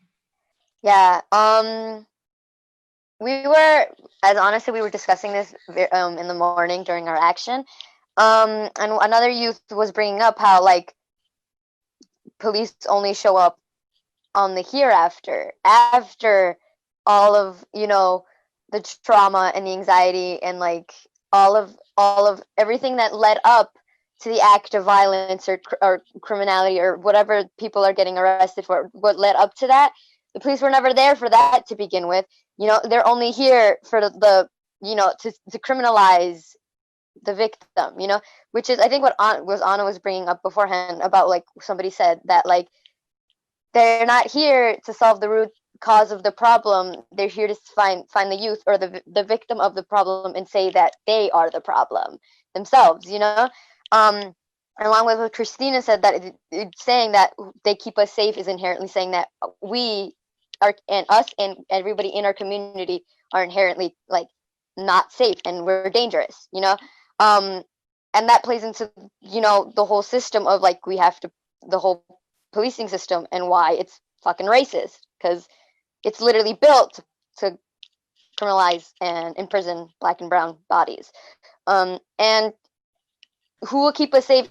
Yeah. We were discussing this in the morning during our action. And another youth was bringing up how like police only show up on the hereafter, after all of, you know, the trauma and the anxiety and like all of everything that led up to the act of violence or criminality or whatever people are getting arrested for, what led up to that. The police were never there for that to begin with. You know, they're only here for the you know, to criminalize the victim, you know, which is, I think, what Anna was bringing up beforehand about, like, somebody said that, like, they're not here to solve the root cause of the problem. They're here to find the youth or the victim of the problem and say that they are the problem themselves, you know. Along with what Kristiana said, that it's saying that they keep us safe is inherently saying that we are, and us and everybody in our community are inherently like not safe and we're dangerous, you know. And that plays into, you know, the whole system of like the whole policing system and why it's fucking racist, because it's literally built to criminalize and imprison Black and brown bodies. And who will keep us safe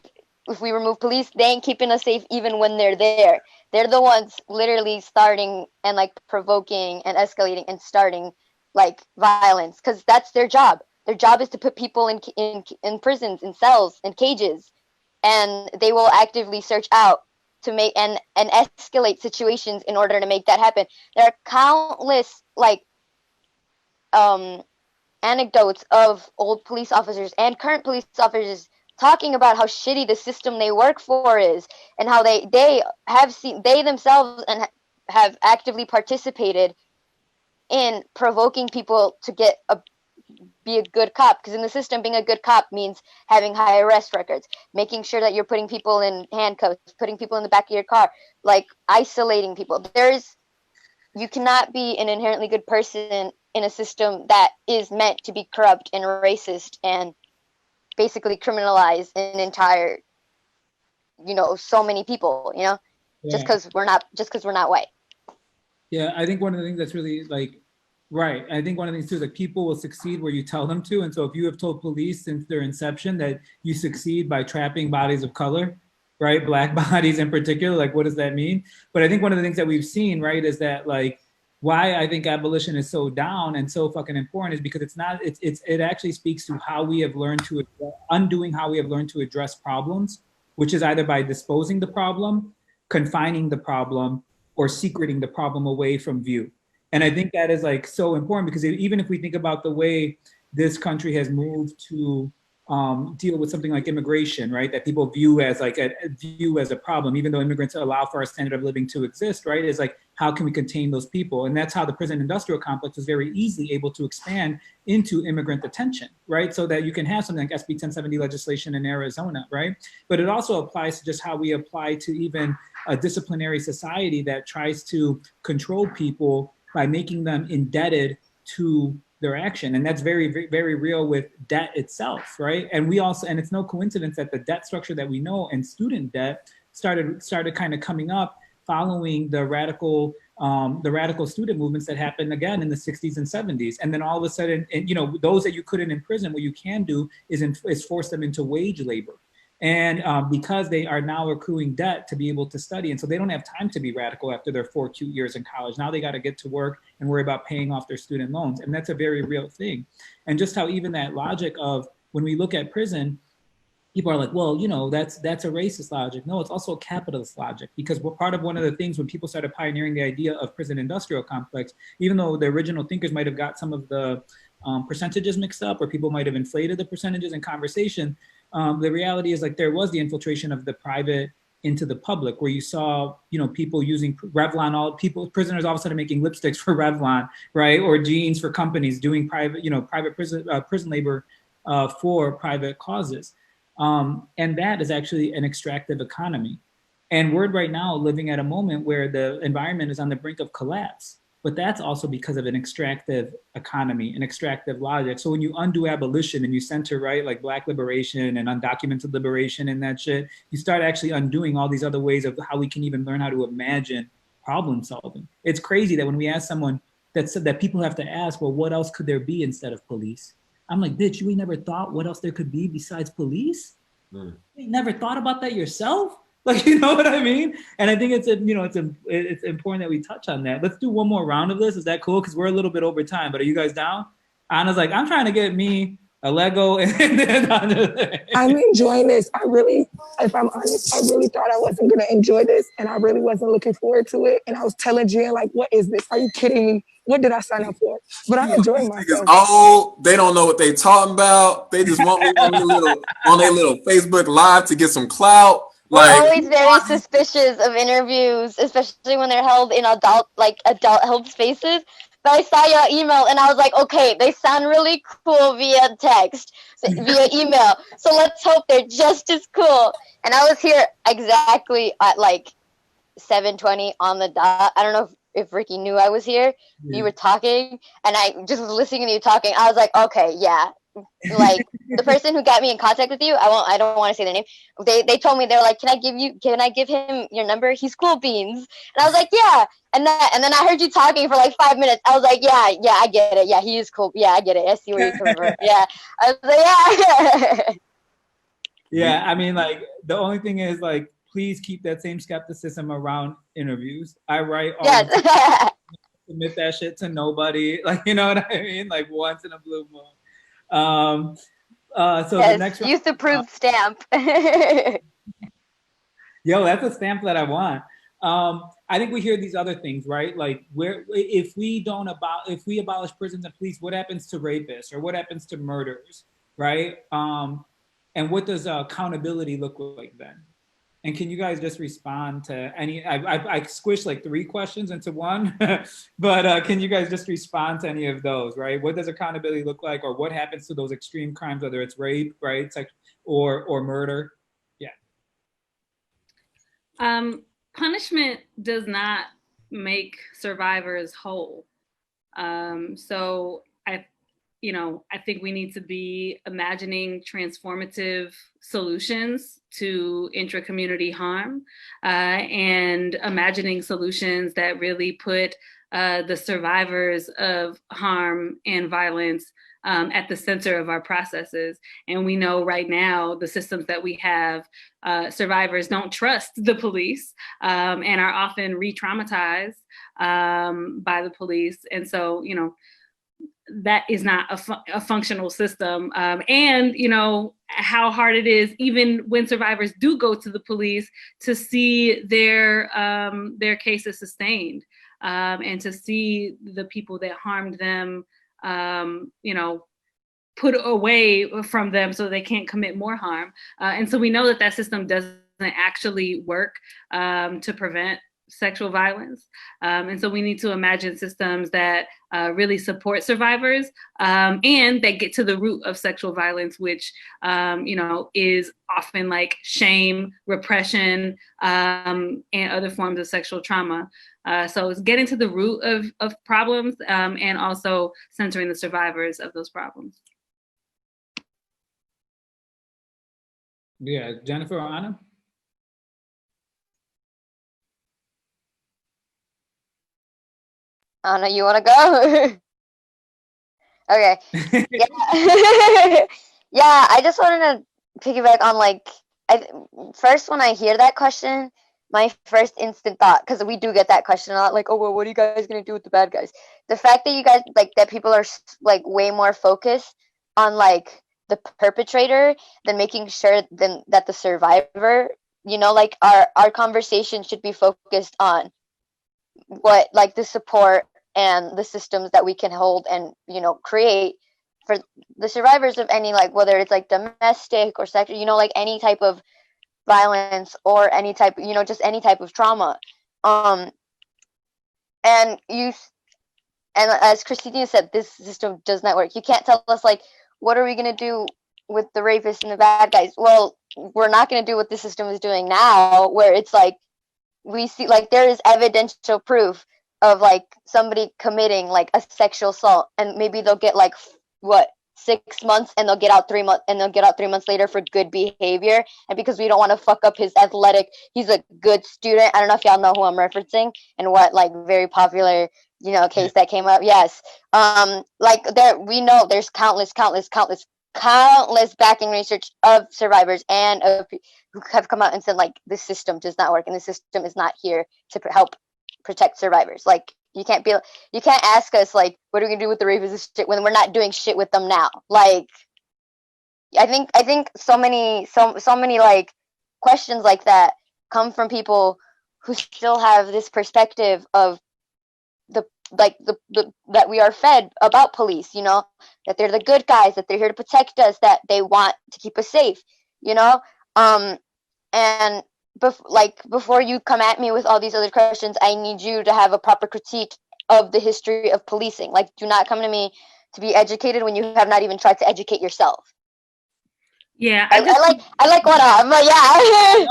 if we remove police? They ain't keeping us safe even when they're there. They're the ones literally starting and like provoking and escalating and starting like violence, because that's their job. Their job is to put people in prisons, in cells, in cages, and they will actively search out to make and escalate situations in order to make that happen. There are countless like anecdotes of old police officers and current police officers talking about how shitty the system they work for is, and how they themselves and have actively participated in provoking people to get be a good cop, because in the system, being a good cop means having high arrest records, making sure that you're putting people in handcuffs, putting people in the back of your car, like isolating people. You cannot be an inherently good person in a system that is meant to be corrupt and racist and basically criminalize an entire, so many people, just because we're not white. Yeah, I think one of the things that's really like, right. I think one of the things too, like people will succeed where you tell them to. And so if you have told police since their inception that you succeed by trapping bodies of color, right? Black bodies in particular, like what does that mean? But I think one of the things that we've seen, right, is that like, why I think abolition is so down and so fucking important is because it actually speaks to how we have learned to, undoing how we have learned to address problems, which is either by disposing the problem, confining the problem, or secreting the problem away from view. And I think that is like so important because even if we think about the way this country has moved to deal with something like immigration, right? That people view as like a problem, even though immigrants allow for our standard of living to exist, right? Is like, how can we contain those people? And that's how the prison industrial complex is very easily able to expand into immigrant detention, right? So that you can have something like SB 1070 legislation in Arizona, right? But it also applies to just how we apply to even a disciplinary society that tries to control people by making them indebted to their action. And that's very, very, very real with debt itself, right? And it's no coincidence that the debt structure that we know and student debt started kind of coming up following the radical student movements that happened again in the 60s and 70s. And then all of a sudden, those that you couldn't imprison, what you can do is force them into wage labor. And because they are now accruing debt to be able to study. And so they don't have time to be radical after their 4 cute years in college. Now they got to get to work and worry about paying off their student loans. And that's a very real thing. And just how even that logic of when we look at prison, people are like, well, that's a racist logic. No, it's also a capitalist logic, because one of the things when people started pioneering the idea of prison industrial complex, even though the original thinkers might have got some of the percentages mixed up, or people might have inflated the percentages in conversation, the reality is like there was the infiltration of the private into the public, where you saw, people using Revlon, prisoners all of a sudden making lipsticks for Revlon, right? Or jeans for companies, doing private prison labor for private causes. And that is actually an extractive economy. And we're right now living at a moment where the environment is on the brink of collapse. But that's also because of an extractive economy, an extractive logic. So when you undo abolition and you center, right, like Black liberation and undocumented liberation and that shit, you start actually undoing all these other ways of how we can even learn how to imagine problem solving. It's crazy that when we ask someone that people have to ask, well, what else could there be instead of police? I'm like, bitch, you ain't never thought what else there could be besides police? You ain't never thought about that yourself? Like, you know what I mean? And I think it's important that we touch on that. Let's do one more round of this. Is that cool? Because we're a little bit over time, but are you guys down? Anna's like, I'm trying to get me a Lego. And then I'm enjoying this. If I'm honest, I really thought I wasn't going to enjoy this, and I really wasn't looking forward to it. And I was telling Jen, like, what is this? Are you kidding me? What did I sign up for? But I'm enjoying myself. Oh, they don't know what they talking about. They just want me on their little Facebook Live to get some clout. We're always very suspicious of interviews, especially when they're held in adult help spaces. But I saw your email and I was like, okay, they sound really cool via text, via email. So let's hope they're just as cool. And I was here exactly at like 7:20 on the dot. I don't know if Ricky knew I was here. Yeah. You were talking and I just was listening to you talking. I was like, okay, yeah. Like the person who got me in contact with you, I don't want to say their name. They told me, they're like, can I give him your number? He's cool beans. And I was like, yeah. And then I heard you talking for like 5 minutes. I was like, yeah, I get it. Yeah, he is cool. Yeah, I get it. I see where you're coming from. Yeah. I was like, yeah. Yeah, I mean, like the only thing is like, please keep that same skepticism around interviews. I write all submit that shit to nobody. Like, you know what I mean? Like once in a blue moon. So yes, the next use the approved stamp. Yo, that's a stamp that I want. I think we hear these other things, right? Like if we abolish prisons and police, what happens to rapists or what happens to murderers, right? And what does accountability look like then? And can you guys just respond to any, I squished like 3 questions into one, but can you guys just respond to any of those, right? What does accountability look like, or what happens to those extreme crimes, whether it's rape, right, or murder? Yeah. Punishment does not make survivors whole. So I think we need to be imagining transformative solutions to intra-community harm, and imagining solutions that really put the survivors of harm and violence at the center of our processes. And we know right now the systems that we have, survivors don't trust the police, and are often re-traumatized by the police. And so, that is not a functional system. And how hard it is, even when survivors do go to the police, to see their cases sustained, and to see the people that harmed them, put away from them so they can't commit more harm. And so we know that system doesn't actually work to prevent sexual violence. And so we need to imagine systems that really support survivors, and that get to the root of sexual violence, which is often like shame, repression, and other forms of sexual trauma. So it's getting to the root of problems, and also centering the survivors of those problems. Yeah, Jennifer or Anna? Anna, you want to go? Okay. Yeah. Yeah, I just wanted to piggyback on first when I hear that question, my first instant thought, because we do get that question a lot, like, oh, well, what are you guys going to do with the bad guys? The fact that you guys, that people are, way more focused on, the perpetrator than making sure that the survivor, our conversation should be focused on what, the support and the systems that we can hold and, create for the survivors of any, whether it's domestic or sexual, any type of violence or any type, just any type of trauma. And as Kristiana said, this system does not work. You can't tell us what are we going to do with the rapists and the bad guys? Well, we're not going to do what the system is doing now, where it's we see there is evidential proof of somebody committing a sexual assault, and maybe they'll get 6 months, and they'll get out 3 months, and they'll get out 3 months later for good behavior. And because we don't want to fuck up his he's a good student. I don't know if y'all know who I'm referencing and what very popular case that came up. Yes. We know there's countless backing research of survivors and of who have come out and said this system does not work, and the system is not here to help protect survivors. You can't ask us what are we gonna do with the rapists shit when we're not doing shit with them now. I think so many questions like that come from people who still have this perspective of that we are fed about police, that they're the good guys, that they're here to protect us, that they want to keep us safe, and before you come at me with all these other questions, I need you to have a proper critique of the history of policing. Do not come to me to be educated when you have not even tried to educate yourself. Yeah, I like what but yeah.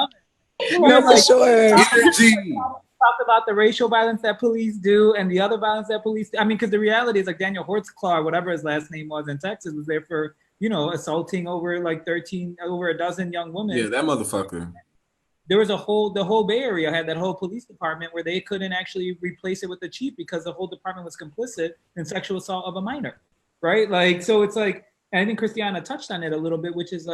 No, for sure. Talk about the racial violence that police do and the other violence that police do. I mean, because the reality is Daniel Hortzclaw, whatever his last name was in Texas, was there for, assaulting over over a dozen young women. Yeah, that motherfucker. There was the whole Bay Area had that whole police department where they couldn't actually replace it with the chief because the whole department was complicit in sexual assault of a minor, right? So it's and I think Kristiana touched on it a little bit, which is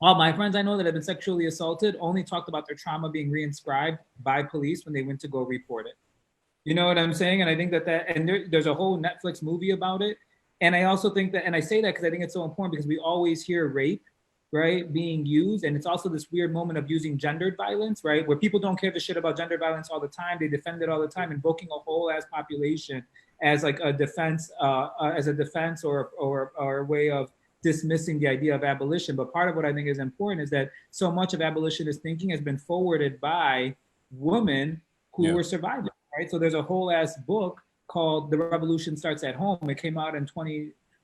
all my friends I know that have been sexually assaulted only talked about their trauma being reinscribed by police when they went to go report it. You know what I'm saying? And I think that and there's a whole Netflix movie about it. And I also think that, and I say that because I think it's so important because we always hear rape, right, being used. And it's also this weird moment of using gendered violence, right, where people don't give a shit about gendered violence all the time. They defend it all the time, invoking a whole ass population as a defense, or a way of dismissing the idea of abolition. But part of what I think is important is that so much of abolitionist thinking has been forwarded by women who were survivors, right? So there's a whole ass book called The Revolution Starts at Home. It came out in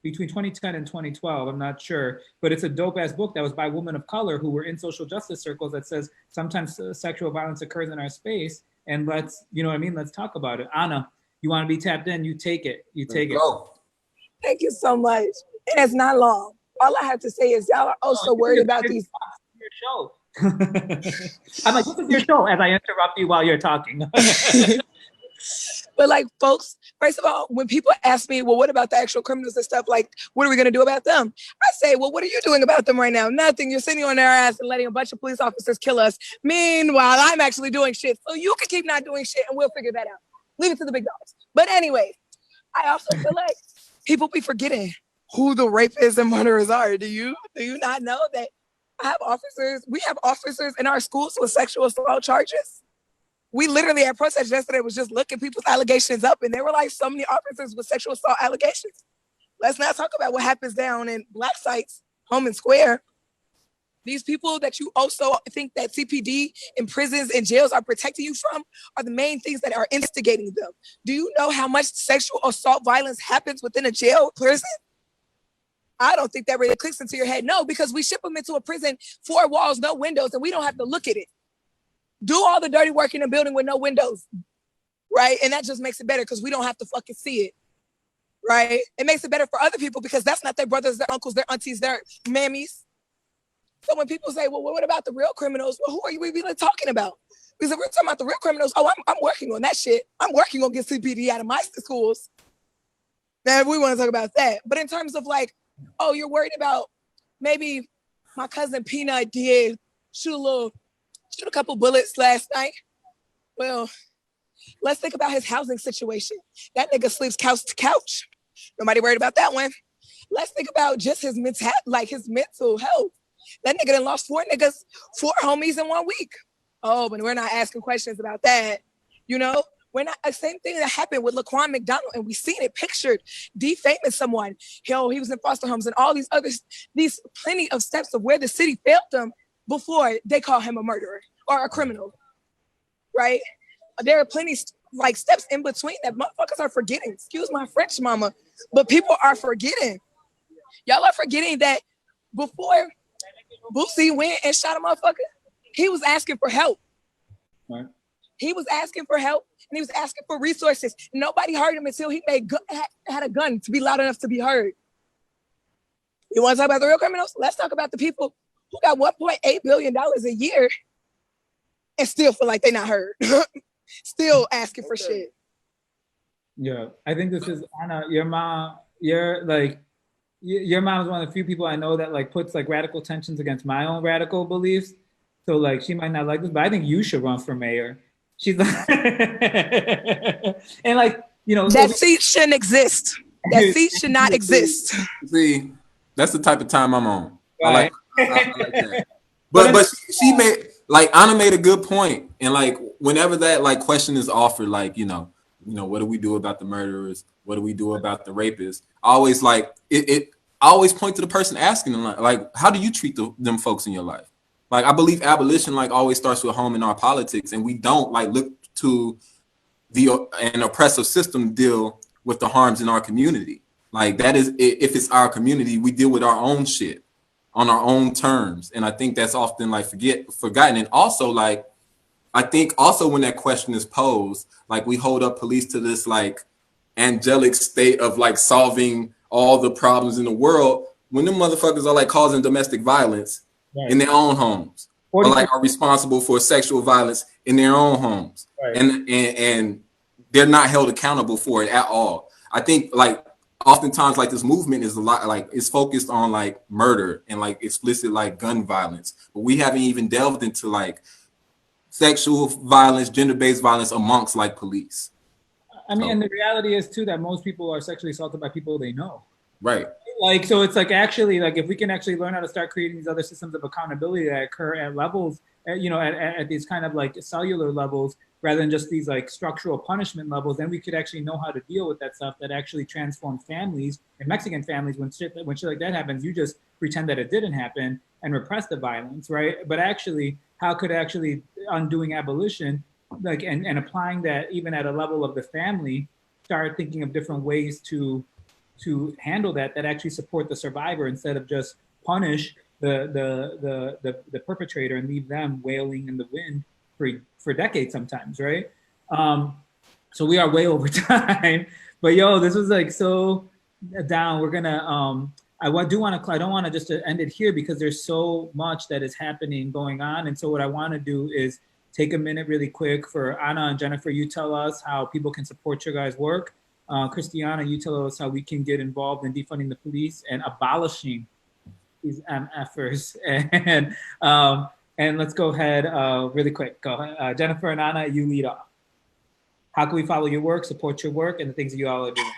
between 2010 and 2012, I'm not sure, but it's a dope ass book that was by women of color who were in social justice circles that says sometimes sexual violence occurs in our space, and let's, you know what I mean? Let's talk about it. Anna, you want to be tapped in? You take it. You take it. Thank you so much. And it's not long. All I have to say is y'all are also worried about these. Your show. I'm like, this is your show as I interrupt you while you're talking. But like, folks, first of all, when people ask me, well, what about the actual criminals and stuff? Like, what are we going to do about them? I say, well, what are you doing about them right now? Nothing. You're sitting on their ass and letting a bunch of police officers kill us. Meanwhile, I'm actually doing shit. So you can keep not doing shit and we'll figure that out. Leave it to the big dogs. But anyway, I also feel like people be forgetting who the rapists and murderers are. Do you not know that we have officers in our schools with sexual assault charges? We literally at protest yesterday was just looking people's allegations up, and there were like so many officers with sexual assault allegations. Let's not talk about what happens down in black sites, home and square. These people that you also think that CPD in prisons and jails are protecting you from are the main things that are instigating them. Do you know how much sexual assault violence happens within a jail prison? I don't think that really clicks into your head. No, because we ship them into a prison, 4 walls, no windows, and we don't have to look at it. Do all the dirty work in a building with no windows, right? And that just makes it better because we don't have to fucking see it, right? It makes it better for other people because that's not their brothers, their uncles, their aunties, their mammies. So when people say, well, what about the real criminals? Well, who are you really talking about? Because we're talking about the real criminals. Oh, I'm working on that shit. I'm working on getting CPD out of my schools. Now, we want to talk about that. But in terms of like, oh, you're worried about maybe my cousin Peanut did shoot a couple bullets last night. Well, let's think about his housing situation. That nigga sleeps couch to couch. Nobody worried about that one. Let's think about just his mental health. That nigga done lost 4 niggas, 4 homies in 1 week. Oh, but we're not asking questions about that. You know, we're not, the same thing that happened with Laquan McDonald, and we seen it pictured, defaming someone. Yo, he was in foster homes and all these others, these plenty of steps of where the city failed them before they call him a murderer or a criminal, right? There are plenty like steps in between that motherfuckers are forgetting. Excuse my French, mama, but people are forgetting. Y'all are forgetting that before Boosie went and shot a motherfucker, he was asking for help. Right. He was asking for help and he was asking for resources. Nobody heard him until he had a gun to be loud enough to be heard. You want to talk about the real criminals? Let's talk about the people who got $1.8 billion a year and still feel like they're not heard. Still asking for shit. Yeah, I think this is, Anna, your mom is one of the few people I know that like puts like radical tensions against my own radical beliefs. So like she might not like this, but I think you should run for mayor. She's like, and like, you know. That seat shouldn't exist. That seat should not exist. See, that's the type of time I'm on. Right. I like that. But she made, like, Anna made a good point. And like, whenever that like question is offered, like, you know, what do we do about the murderers? What do we do about the rapists? I always like it. I always point to the person asking them, like, how do you treat them folks in your life? Like, I believe abolition like always starts with home in our politics, and we don't like look to an oppressive system to deal with the harms in our community. Like, that is, if it's our community, we deal with our own shit on our own terms. And I think that's often like forgotten. And also, like, I think also when that question is posed, like, we hold up police to this like angelic state of like solving all the problems in the world, when them motherfuckers are like causing domestic violence in their own homes, or like are responsible for sexual violence in their own homes, and they're not held accountable for it at all. I think like oftentimes like this movement is a lot like it's focused on like murder and like explicit like gun violence, but we haven't even delved into like sexual violence, gender-based violence amongst like police. I mean, and the reality is too that most people are sexually assaulted by people they know. Right. Like, so it's like actually like if we can actually learn how to start creating these other systems of accountability that occur at levels, you know, at these kind of like cellular levels rather than just these like structural punishment levels, then we could actually know how to deal with that stuff that actually transforms families. And Mexican families, when shit like that happens, you just pretend that it didn't happen and repress the violence, right? But actually, how could actually undoing abolition, like and applying that even at a level of the family, start thinking of different ways to handle that actually support the survivor instead of just punish the perpetrator and leave them wailing in the wind for decades sometimes, right? So we are way over time, but yo, this was like so down. We're gonna I don't want to just end it here because there's so much that is happening going on. And so what I want to do is take a minute really quick for Anna and Jennifer. You tell us how people can support your guys' work. Kristiana, you tell us how we can get involved in defunding the police and abolishing these MFers. And let's go ahead really quick. Go ahead. Jennifer and Anna, you lead off. How can we follow your work, support your work, and the things that you all are doing?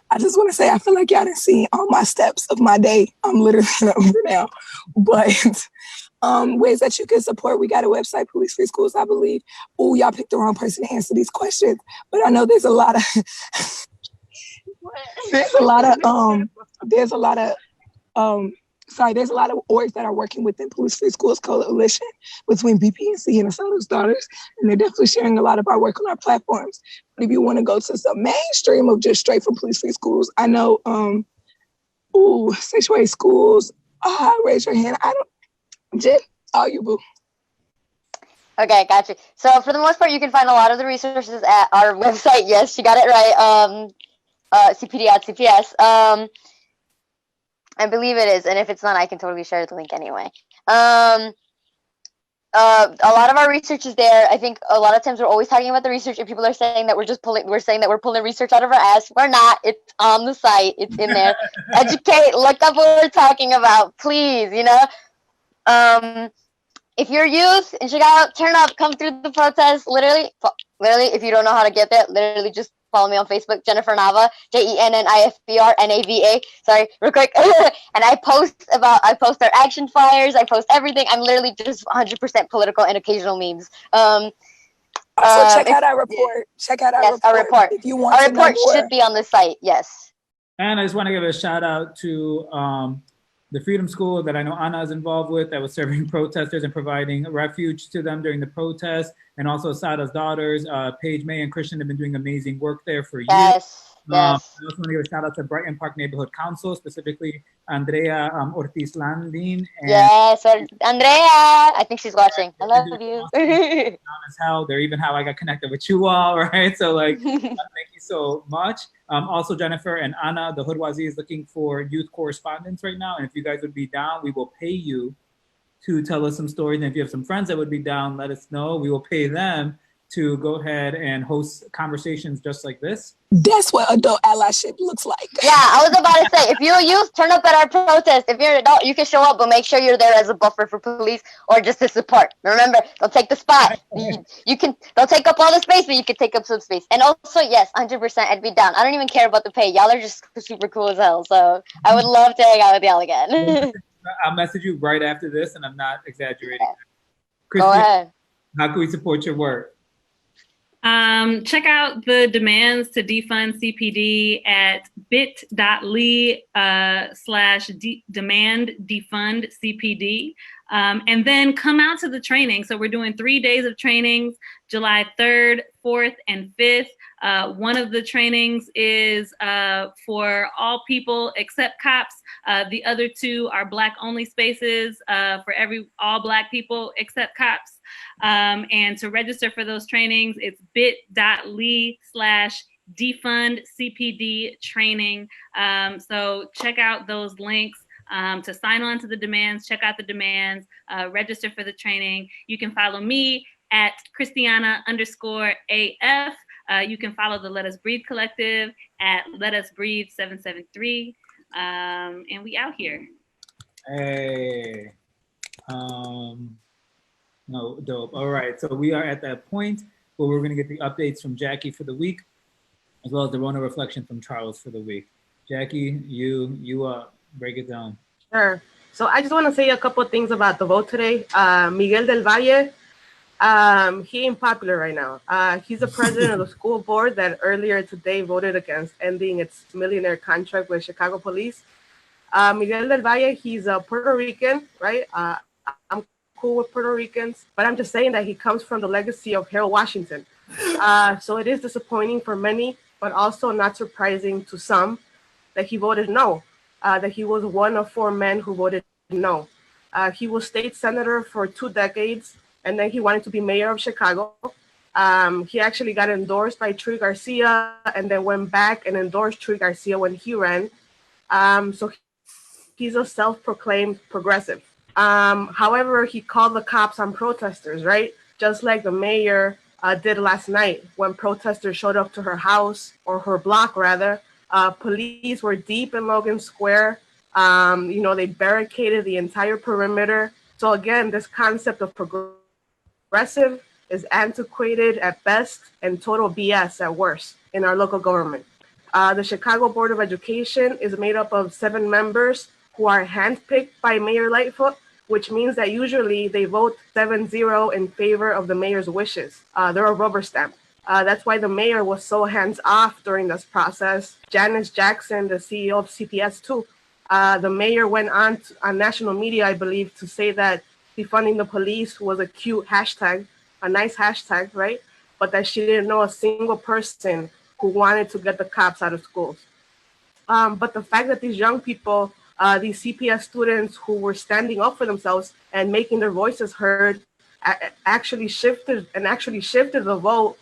I just want to say, I feel like y'all didn't see all my steps of my day. I'm literally over now. But ways that you can support, we got a website, Police Free Schools, I believe. Oh, y'all picked the wrong person to answer these questions. But I know there's a lot of there's a lot of orgs that are working within Police Free Schools Coalition between BPNC and Assata's Daughters, and they're definitely sharing a lot of our work on our platforms. But if you want to go to some mainstream of just straight from Police Free Schools, I know, Sanctuary Schools, raise your hand. Jen, you boo. Okay, gotcha. So for the most part, you can find a lot of the resources at our website. Yes, you got it right. CPD.CPS. I believe it is, and if it's not, I can totally share the link anyway. A lot of our research is there. I think a lot of times we're always talking about the research, and people are saying that we're pulling research out of our ass. We're not. It's on the site. It's in there. Educate. Look up what we're talking about, please. If you're youth in Chicago, turn up, come through the protest. Literally, if you don't know how to get there, literally just follow me on Facebook, Jennifer Nava, JENNIFBRNAVA. Sorry, real quick. And I post our action flyers. I post everything. I'm literally just 100% political and occasional memes. Also, check out our report. Check out our report. If you want our report should be on the site. Yes. And I just want to give a shout out to the Freedom School that I know Anna is involved with, that was serving protesters and providing refuge to them during the protest, and also Assata's Daughters. Paige, May, and Christian have been doing amazing work there for years. Yes. I also want to give a shout out to Brighton Park Neighborhood Council, specifically Andrea Ortiz Landin. Yes, Andrea. I think she's watching. I love you. As hell. They're even how I got connected with you all, right? So like, thank you so much. Also, Jennifer and Anna, the Hoodoisie is looking for youth correspondents right now. And if you guys would be down, we will pay you to tell us some stories. And if you have some friends that would be down, let us know. We will pay them to go ahead and host conversations just like this. That's what adult allyship looks like. Yeah, I was about to say, if you're a youth, turn up at our protest. If you're an adult, you can show up, but make sure you're there as a buffer for police or just to support. Remember, they'll take the spot. They'll take up all the space, but you can take up some space. And also, yes, 100%, I'd be down. I don't even care about the pay. Y'all are just super cool as hell. So I would love to hang out with y'all again. I'll message you right after this, and I'm not exaggerating. Okay. Go ahead. How can we support your work? Check out the demands to defund CPD at bit.ly/demand defund CPD. And then come out to the training. So we're doing 3 days of trainings, July 3rd, 4th, and 5th. One of the trainings is for all people except cops. The other two are Black only spaces for all Black people except cops. And to register for those trainings, it's bit.ly/defund CPD training. So check out those links. To sign on to the demands, check out the demands, register for the training. You can follow me at Kristiana_AF. You can follow the Let Us Breathe Collective at Let Us Breathe 773. And we out here. Hey. No, dope. All right. So we are at that point where we're going to get the updates from Jackie for the week, as well as the Rona reflection from Charles for the week. Jackie, you break it down. Sure. So I just want to say a couple of things about the vote today. Miguel del Valle He ain't popular right now. He's the president of the school board that earlier today voted against ending its millionaire contract with Chicago police. Miguel del Valle, he's a Puerto Rican, right? I'm cool with Puerto Ricans, but I'm just saying that he comes from the legacy of Harold Washington. So it is disappointing for many, but also not surprising to some that he voted no, that he was one of 4 men who voted no. He was state senator for 2 decades, and then he wanted to be mayor of Chicago. He actually got endorsed by Truy Garcia and then went back and endorsed Truy Garcia when he ran. So he's a self-proclaimed progressive. However, he called the cops on protesters, right? Just like the mayor did last night when protesters showed up to her house, or her block rather. Police were deep in Logan Square. They barricaded the entire perimeter. So again, this concept of progressive is antiquated at best and total BS at worst in our local government. The Chicago Board of Education is made up of 7 members who are handpicked by Mayor Lightfoot, which means that usually they vote 7-0 in favor of the mayor's wishes. They're a rubber stamp. That's why the mayor was so hands-off during this process. Janice Jackson, the CEO of CPS too, the mayor went on national media, I believe, to say that defunding the police was a cute hashtag, a nice hashtag, right? But that she didn't know a single person who wanted to get the cops out of schools. But the fact that these young people, these CPS students who were standing up for themselves and making their voices heard, actually shifted the vote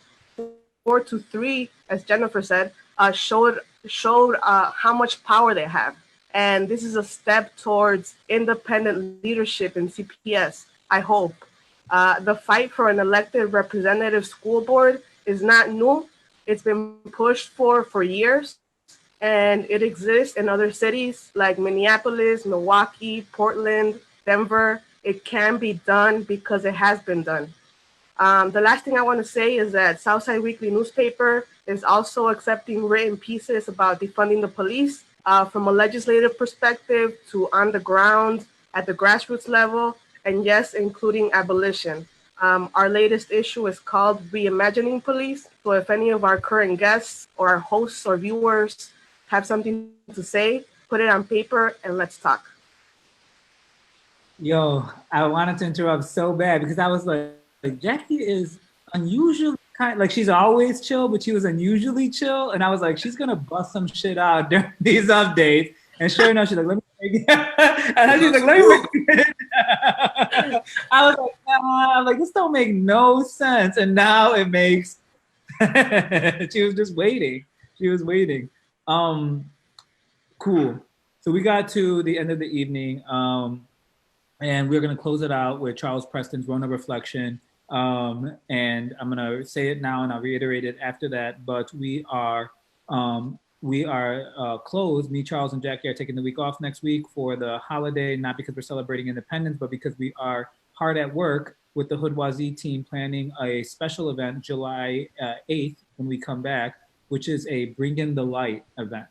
4-3, as Jennifer said, showed how much power they have. And this is a step towards independent leadership in CPS, I hope. The fight for an elected representative school board is not new. It's been pushed for years, and it exists in other cities like Minneapolis, Milwaukee, Portland, Denver. It can be done because it has been done. The last thing I want to say is that Southside Weekly newspaper is also accepting written pieces about defunding the police from a legislative perspective to on the ground at the grassroots level, and yes, including abolition. Our latest issue is called Reimagining Police. So if any of our current guests or our hosts or viewers have something to say, put it on paper and let's talk. Yo, I wanted to interrupt so bad because I was like Jackie is unusually like she's always chill, but she was unusually chill. And I was like, she's gonna bust some shit out during these updates. And sure enough, she's like, let me make it. And she's like, let me make it. I was like, nah, I'm like, this don't make no sense. And now it makes she was just waiting. She was waiting. Cool. So we got to the end of the evening. And we're gonna close it out with Charles Preston's Rona reflection. And I'm gonna say it now and I'll reiterate it after that, but we are closed. Me, Charles, and Jackie are taking the week off next week for the holiday, not because we're celebrating independence, but because we are hard at work with the Hoodoisie team planning a special event July 8th when we come back, which is a Bring in the Light event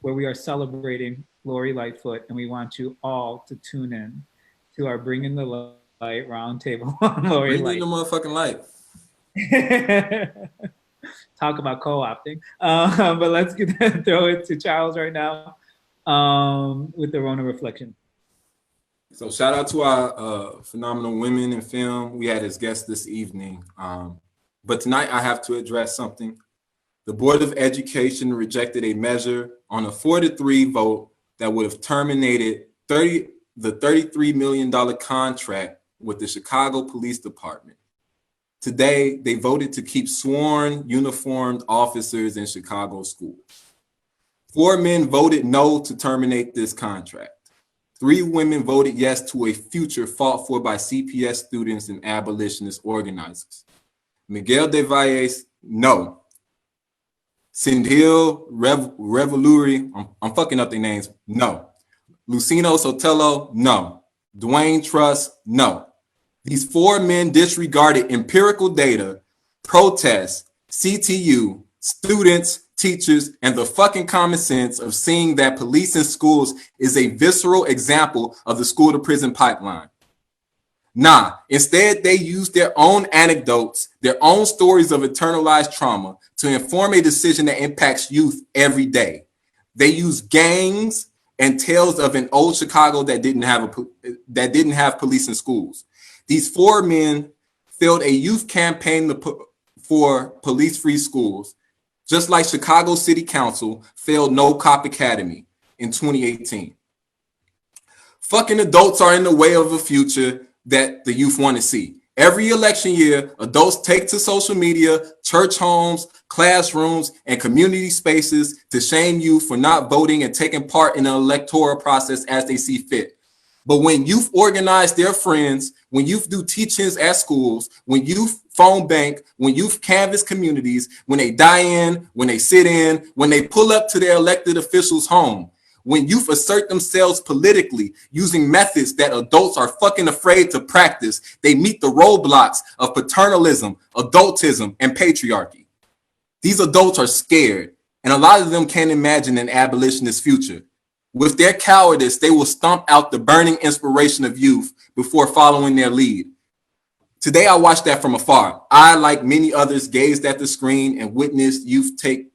where we are celebrating Lori Lightfoot, and we want you all to tune in to our Bring in the Light roundtable on Lori Bring Light. in the motherfucking light. Talk about co-opting. But let's throw it to Charles right now with the Rona reflection. So shout out to our phenomenal women in film we had as guests this evening. But tonight I have to address something. The Board of Education rejected a measure on a 4-3 vote that would have terminated the $33 million contract with the Chicago Police Department. Today, they voted to keep sworn uniformed officers in Chicago schools. 4 men voted no to terminate this contract. 3 women voted yes to a future fought for by CPS students and abolitionist organizers. Miguel de Valles, no. Sindhil Revoluri, I'm fucking up their names, no. Lucino Sotelo, no. Dwayne Truss, no. These 4 men disregarded empirical data, protests, CTU, students, teachers, and the fucking common sense of seeing that police in schools is a visceral example of the school to prison pipeline. Nah, instead they use their own anecdotes, their own stories of internalized trauma to inform a decision that impacts youth every day. They use gangs and tales of an old Chicago that didn't have police in schools. These four men failed a youth campaign for police-free schools, just like Chicago City Council failed No Cop Academy in 2018. Fucking adults are in the way of a future that the youth want to see. Every election year, adults take to social media, church homes, classrooms, and community spaces to shame youth for not voting and taking part in the electoral process as they see fit. But when youth organize their friends, when youth do teach-ins at schools, when youth phone bank, when youth canvas communities, when they die in, when they sit in, when they pull up to their elected officials' home, when youth assert themselves politically using methods that adults are fucking afraid to practice, they meet the roadblocks of paternalism, adultism, and patriarchy. These adults are scared, and a lot of them can't imagine an abolitionist future. With their cowardice, they will stomp out the burning inspiration of youth before following their lead. Today, I watched that from afar. I, like many others, gazed at the screen and witnessed youth take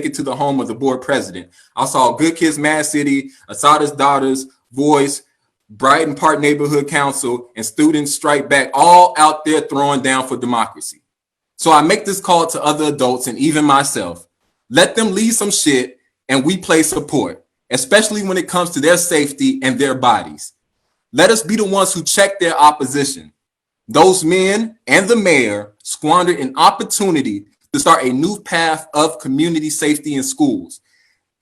it to the home of the board president. I saw Good Kids Mad City, Assata's Daughters, Voice, Brighton Park Neighborhood Council, and Students Strike Back, all out there throwing down for democracy. So I make this call to other adults and even myself. Let them lead some shit and we play support, especially when it comes to their safety and their bodies. Let us be the ones who check their opposition. Those men and the mayor squandered an opportunity to start a new path of community safety in schools.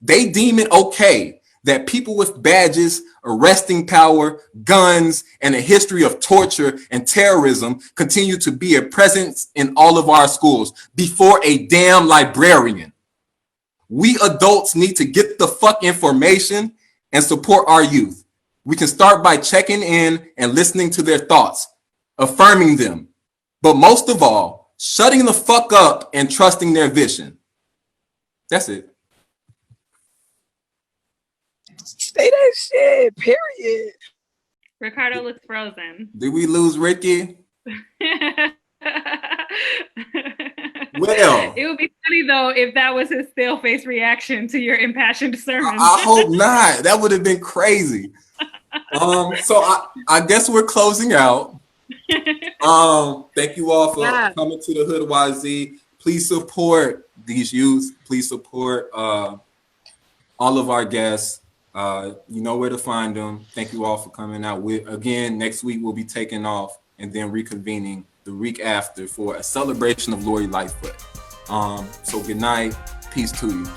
They deem it okay that people with badges, arresting power, guns, and a history of torture and terrorism continue to be a presence in all of our schools before a damn librarian. We adults need to get the fuck information and support our youth. We can start by checking in and listening to their thoughts, affirming them, but most of all, shutting the fuck up and trusting their vision. That's it. Say that shit, period. Ricardo looks frozen. Did we lose Ricky? Well, it would be funny though if that was his stale face reaction to your impassioned sermon. I hope not. That would have been crazy. So I guess we're closing out. Thank you all for coming to the Hoodoisie. Please support these youth. Please support all of our guests. You know where to find them. Thank you all for coming out. Again, next week we'll be taking off and then reconvening the week after for a celebration of Lori Lightfoot. So good night. Peace to you.